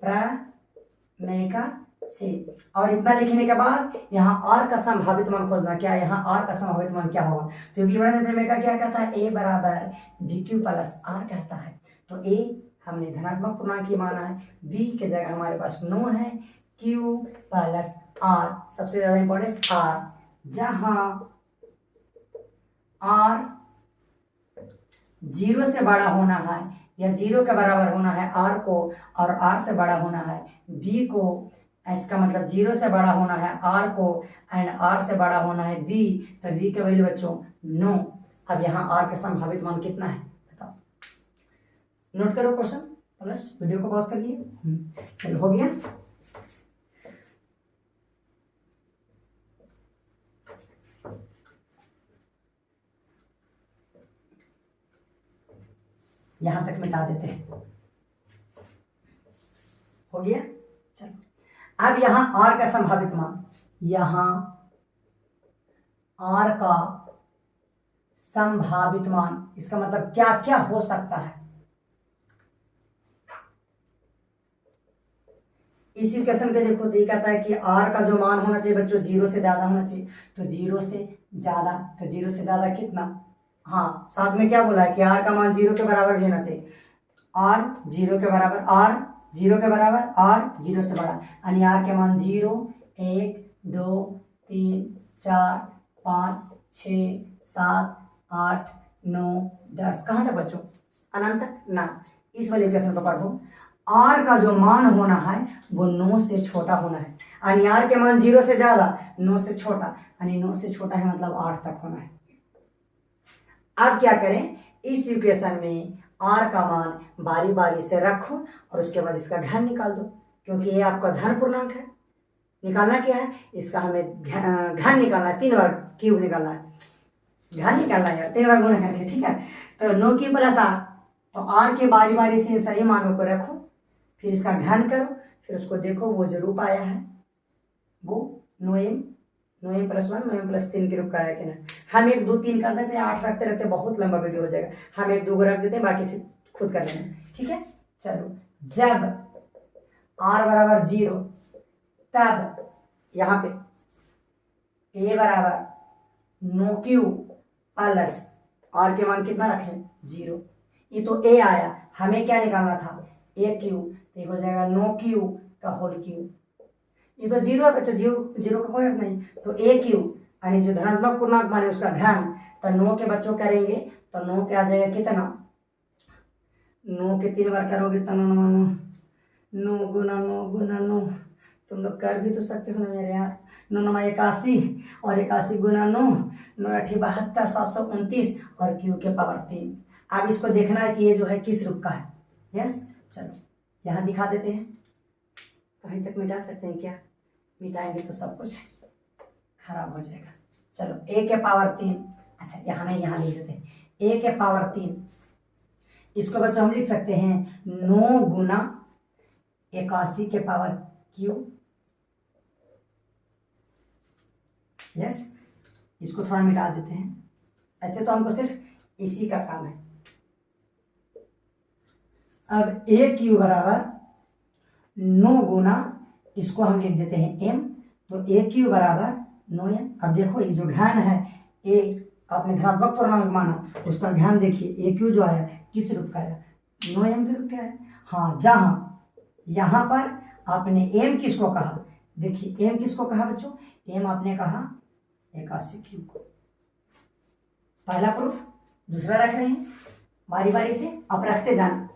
प्रमेय का से, और इतना लिखने के बाद यहाँ r का संभावित मान खोजना, क्या यहाँ r का संभावित मान क्या होगा, तो यूक्लिड विभाजन प्रमेय का क्या कहता है, a बराबर bq प्लस r कहता है। तो a हमने धनात्मक पूर्णांक ही माना है, b के जगह हमारे पास 9 है, q प्लस r, सबसे ज्यादा इंपॉर्टेंस r, जहां r 0 से बड़ा होना है या 0 के बराबर होना है r को, और r से बड़ा होना है b को, इसका मतलब 0 से बड़ा होना है r को एंड r से बड़ा होना है b, तो b के वैल्यू बच्चों 9। अब यहाँ r का संभावित मान कितना है बताओ, नोट करो क्वेश्चन, प्लस वीडियो को पॉज कर लिए। चलो हो गया। यहां तक मिटा देते हैं, हो गया। चलो अब यहां r का संभावित मान, यहां r का संभावित मान, इसका मतलब क्या क्या हो सकता है, इस इक्वेशन पे देखो तो ये कहता है कि r का जो मान होना चाहिए बच्चों 0 से ज्यादा होना चाहिए, तो 0 से ज्यादा, तो 0 से ज्यादा कितना, हाँ साथ में क्या बोला है कि r का मान 0 के बराबर भी होना चाहिए, r 0 के बराबर, r 0 के बराबर, r 0 से बड़ा, यानी r के मान 0 1 2 3 4 5 6 7 8 9 10, कहाँ तक बच्चों, अनंत तक ना। इस वाले इक्वेशन को पढ़ो, r का जो मान होना है वो 9 से छोटा होना है, यानी r के मान 0 से ज्यादा 9 से छोटा, यानी 9 से छोटा है मतलब 8 तक होना है। अब क्या करें, इस इक्वेशन में r का मान बारी बारी से रखो और उसके बाद इसका घन निकाल दो, क्योंकि ये आपका धन पूर्णांक है। निकालना क्या है, इसका हमें घन निकालना है, 3 बार क्यूब निकालना है, घन निकालना है यार, 3 बार गुणा करके, ठीक है। तो 9 क्यूब प्लस r, तो r के बारी बारी से इन सभी मानों को रखो, फिर इसका घन करो, फिर उसको देखो वो जो रूप आया है वो 9m प्लस 1 9m प्लस 3 के रूप का आया कि ना। हम 1 2 3 कर देते हैं, 8 रखते रखते बहुत लंबा वीडियो हो जाएगा, हम 1 2 को रख देते हैं, बाकी से खुद कर लेना, ठीक है। चलो जब r बराबर 0 तब यहाँ पे a बराबर 9q प्लस r के मान कितना रखें 0, ये तो a आया, हमें क्या निकालना था a क्यूब, तो ये हो जाएगा 9q का होल क्यूब, ये तो 0 है बच्चों, 0 का कोई अर्थ नहीं, तो a क्यूब यानी जो धनात्मक पूर्णांक माने उसका घन, तो 9 के बच्चों करेंगे तो 9 के आ जाएगा कितना, 9 के 3 बार करोगे तो 9 गुना 9 गुना 9, तुम लोग कर भी तो सकते हो ना मेरे यार, 9 9 81 और 81 गुना 9 9 8 72 729 और क्यू के पावर 3। अब इसको देखना है कि ये जो है किस रूप का है, यस। चलो यहाँ दिखा देते हैं, कहीं तक मिटा सकते हैं क्या, मिटाएंगे तो सब कुछ खराब हो जाएगा। चलो a के पावर 3, अच्छा यहाँ नहीं यहाँ लिख देते हैं, a के पावर 3, इसको बच्चों हम लिख सकते हैं 9 गुना 81 के पावर क्यूब, यस। इसको थोड़ा मिटा देते हैं, ऐसे तो हमको सिर्फ इसी का काम है। अब a क्यूब बराबर 9 गुना, इसको हम लिख देते हैं m, तो a क्यूब बराबर 9m। अब देखो ये जो घन है a, आपने धनात्मक पूर्णांक माना, उसका घन देखिए a क्यूब जो आया किस रूप का है, 9m के रूप का है। हाँ, जहाँ यहाँ पर आपने m किसको कहा, देखिए m किसको कहा बच्चों, m आपने कहा 81 क्यूब को। पहला प्रूफ, दूसरा रख रहे हैं बारी बारी से, आप रखते जाना,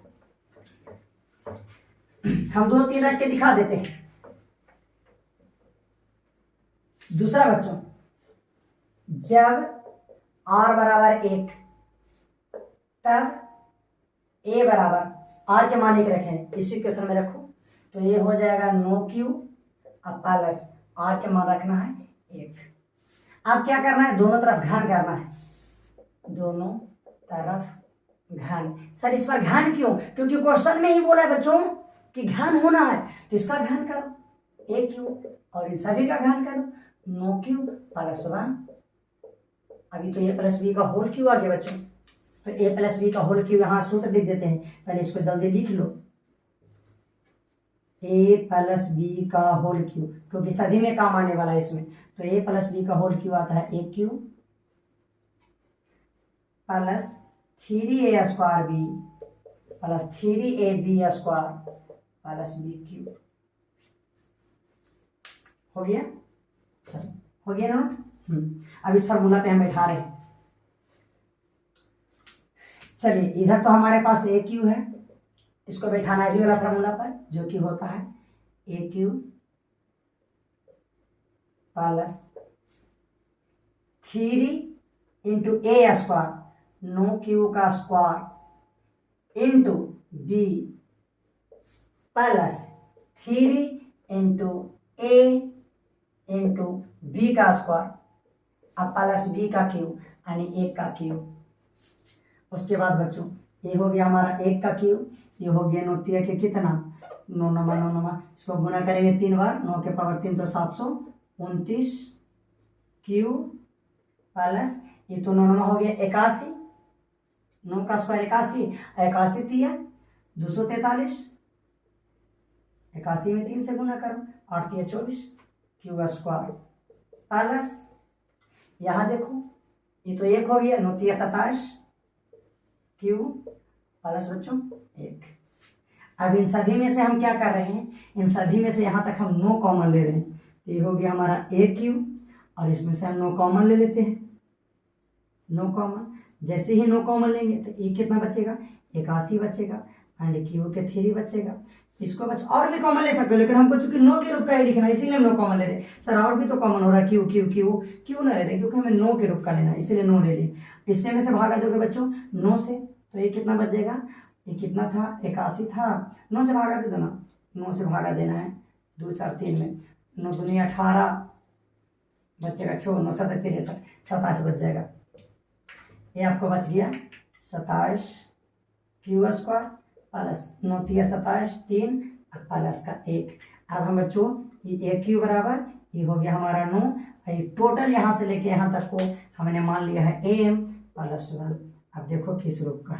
हम 2 3 रख के दिखा देते हैं। दूसरा बच्चों, जब r बराबर 1 तब a बराबर r के मान 1 रखें, इस इक्वेशन में रखो तो ये हो जाएगा नो क्यू अब प्लस r के मान रखना है 1। अब क्या करना है, दोनों तरफ घन करना है, दोनों तरफ घन। सर इस पर घन क्यों, क्योंकि क्वेश्चन में ही बोला है बच्चों कि घन होना है, तो इसका घन करो ए क्यू और इन सभी का घन करो नो क्यू प्लस 1। अभी तो ए प्लस बी का होल क्यू आ गया बच्चों, तो ए प्लस बी का होल क्यू यहाँ सूत्र लिख देते हैं, पहले इसको जल्दी लिख लो, ए प्लस बी का होल क्यू, क्योंकि सभी में काम आने वाला है इसमें, तो ए प्लस बी का होल क्यू आता है A Q plus 3a square B plus 3ab square plus B cube. हो गया, चलो हो गया नोट। अब इस फार्मूला पे हम बैठा रहे हैं। चलिए इधर तो हमारे पास ए क्यू है, इसको बैठाना है भी वाला फार्मूला पर, जो कि होता है A Q plus 3 into A square no cube का square into B plus 3 into A into B का स्क्वायर अब प्लस बी का क्यू यानी 1 का क्यू। उसके बाद बच्चों ये हो गया हमारा 1 का क्यू, ये हो गया 9 के कितना 9 9 इसको गुना करेंगे 3 बार, 9 के पावर 3 तो 729 क्यू प्लस ये तो 9 हो गया 81, 9 का स्क्वायर 81, 81 तिया 243, 81 में 3 से गुना करो 8 तिया 24 क्यू स्क्वायर प्लस यहाँ देखो ये तो 1 हो गया 9 तिया 27 क्यू प्लस बच्चों 1। अब इन सभी में से हम क्या कर रहे हैं, इन सभी में से यहाँ तक हम नो कॉमन ले रहे हैं, तो ये हो गया हमारा ए क्यू और इसमें से हम नो कॉमन ले लेते हैं, नो कॉमन। जैसे ही नो कॉमन लेंगे तो ए कितना बचेगा 81 बचेगा एंड क्यू के 3 बचेगा। इसको और भी कॉमन ले सकते हो, लेकिन हमको चूंकि नो के रूप का ही लिखना है इसीलिए हम नो कॉमन ले रहे हैं। सर और भी तो कॉमन हो रहा है क्यू क्यू क्यू क्यू ना ले रहे क्योंकि हमें नो के रूप का लेना है, इसीलिए नो ले लिए। इससे में से भागा दोगे बच्चों 9 से, तो ये कितना बचेगा, ये कितना था 81 था, 9 से भागा दे दो ना, 9 से भागा देना है 2 4 3 में, 9 दूनी 18 बचेगा 6 9 7 13 27 बच जाएगा। ये आपको बच गया 27 क्यू स्क्वायर प्लस 9 तिया 27 3 प्लस का 1। अब हम बच्चों ये ए क्यू बराबर ये हो गया हमारा 9, ये टोटल यहाँ से लेके यहाँ तक को हमने मान लिया है ए एम प्लस 1। अब देखो किस रूप का,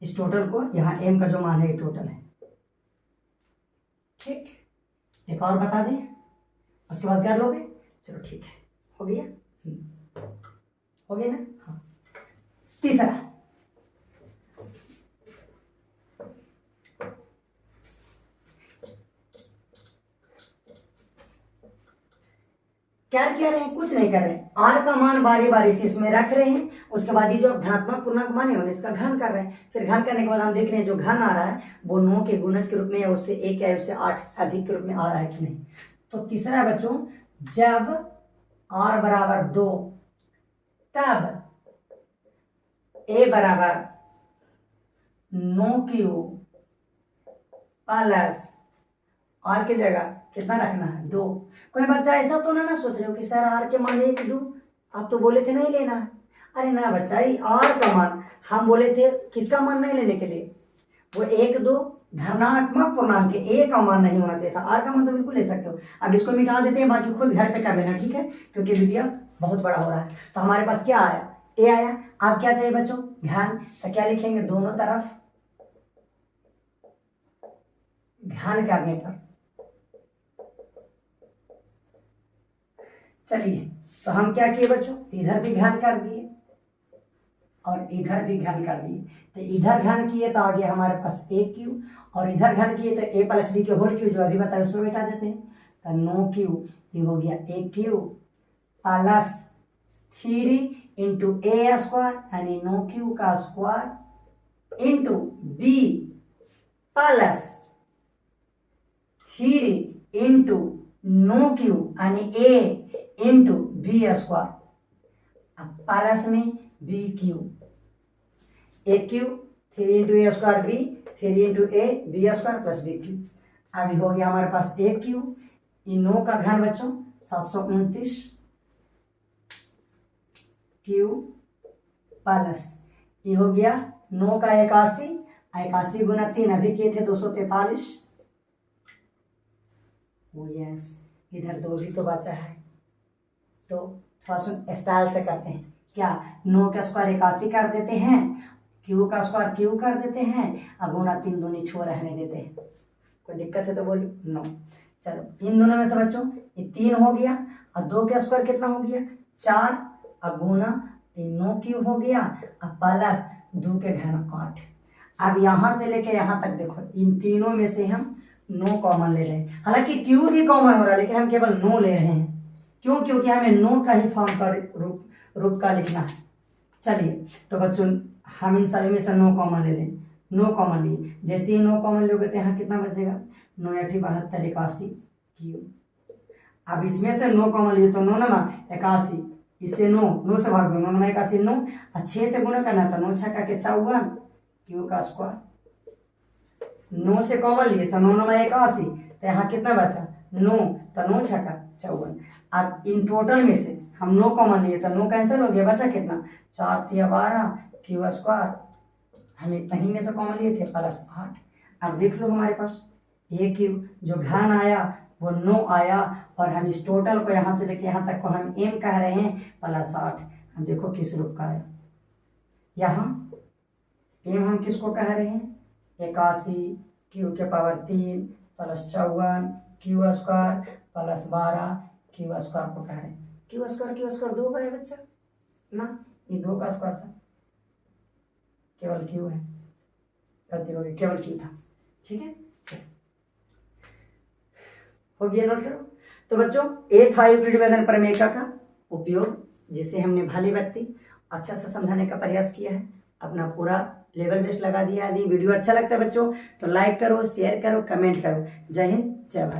इस टोटल को यहाँ एम का जो मान है ये टोटल है, ठीक। एक और बता दें उसके बाद कर लोगे, चलो ठीक है हो गया, हो गया ना। हाँ तीसरा क्या रहे हैं, कुछ नहीं कर रहे हैं, आर का मान बारी बारी से इसमें रख रहे हैं, उसके बाद ये जो धनात्मक पूर्णांक मान है इसका घन कर रहे हैं, फिर घन करने के बाद हम देख रहे हैं जो घन आ रहा है वो 9 के गुणज के रूप में या उससे 1 या उससे 8 अधिक के रूप में आ रहा है कि नहीं। तो तीसरा बच्चों जब r बराबर 2 तब a बराबर 9 क्यू प्लस आर की जगह कितना रखना है 2। कोई बच्चा ऐसा तो ना सोच रहे हो कि सर आर के मान 1 2, आप तो बोले थे नहीं लेना है। अरे ना बच्चा, ये आर का मान हम बोले थे किसका मान नहीं लेने के लिए, वो 1 2 धनात्मक पूर्णांक के ए का मान नहीं होना चाहिए था, आर का मान तो बिल्कुल ले सकते हो। अब इसको मिटा देते हैं, बाकी खुद घर पे कर लेना, ठीक है, क्योंकि वीडियो बहुत बड़ा हो रहा है। तो हमारे पास क्या आया, ए आया। अब क्या चाहिए बच्चों, घन, तो क्या लिखेंगे, दोनों तरफ घन करने पर। चलिए तो हम क्या किए बच्चों, इधर भी घन कर दिए और इधर भी घन कर दिए। तो इधर घन किए तो आ गया हमारे पास ए क्यू, और इधर घन किए तो ए प्लस बी के होल क्यू जो अभी बताया उसमें बैठा देते हैं। तो 9 क्यू ये हो गया a Q plus 3 into A square यानी 9 क्यू का square into B plus 3 into नो क्यू यानी ए इंटू बी स्क्वायर, अब प्लस में b q, a q 3 into A square b, 3 into a b square plus B q. अभी हो गया हमारे पास ए क्यू, इन 9 का घन बच्चों 729 क्यू प्लस ये हो गया 9 का 81, 81 गुना 3 अभी किए थे 243। ओ यस, इधर 2 भी तो बचा है, तो थोड़ा सा स्टाइल से करते हैं। क्या 9 का स्क्वायर 81 कर देते हैं, क्यू का स्क्वायर क्यू कर देते हैं, अब गुना 3 दूनी छोड़ रहने देते हैं। कोई दिक्कत है तो बोलो नो। चलो इन दोनों में से बच्चों ये 3 हो गया और 2 का स्क्वायर कितना हो गया 4, अब गुना 9 क्यू हो गया, अब प्लस 2 के घन 8। अब यहाँ से लेके यहाँ तक देखो इन तीनों में से हम 9 कॉमन ले रहे हैं, हालांकि क्यू भी कॉमन हो रहा है लेकिन हम केवल 9 ले रहे हैं। क्यों? क्योंकि हमें 9 का ही फॉर्म का रूप का लिखना है। चलिए तो बच्चों हम इन सभी में से 9 कॉमन ले लें। 9 कॉमन लिए, जैसे ही 9 कॉमन लोगे तो यहाँ कितना बचेगा 9 × 8 = 72 81 क्यू। अब इसमें से 9 कॉमन लिए तो 9 नमा 81, इससे 9 से भाग दो, 9 नमा 81 9, और 6 से गुना करना तो 9 छक्का के 54 क्यू का स्क्वायर। 9 से कॉमन लिए तो 9 नमा 81, तो यहाँ कितना बचा 9, तो 9 छक्का 54। अब इन टोटल में से हम 9 कॉमन लिए तो 9 कैंसिल हो गया, बचा कितना 4 × 12 क्यू स्क्वायर। हम इतना ही में से कॉमन लिए थे प्लस 8। अब देख लो हमारे पास ये क्यू जो घन आया वो 9 आया, और हम इस टोटल को यहाँ से लेके यहाँ तक को हम m कह रहे हैं प्लस 8। हम देखो किस रूप का आया, यहाँ m हम किसको कह रहे हैं 81 क्यू के power 3 plus 54 Q square plus 12 Q square को कह रहे हैं। क्यू स्क्वायर 2 का है बच्चा ना, ये 2 का स्क्वायर था, केवल क्यू है, गलती हो गई, केवल क्यू था। ठीक है, हो गया, नोट करो। तो बच्चों ये था यूक्लिड डिवीजन प्रमेय का उपयोग, जिसे हमने भली बत्ती अच्छा से समझाने का प्रयास किया है, अपना पूरा लेवल बेस्ट लगा दिया। यदि वीडियो अच्छा लगता है बच्चों तो लाइक करो, शेयर करो, कमेंट करो। जय हिंद, जय भारत।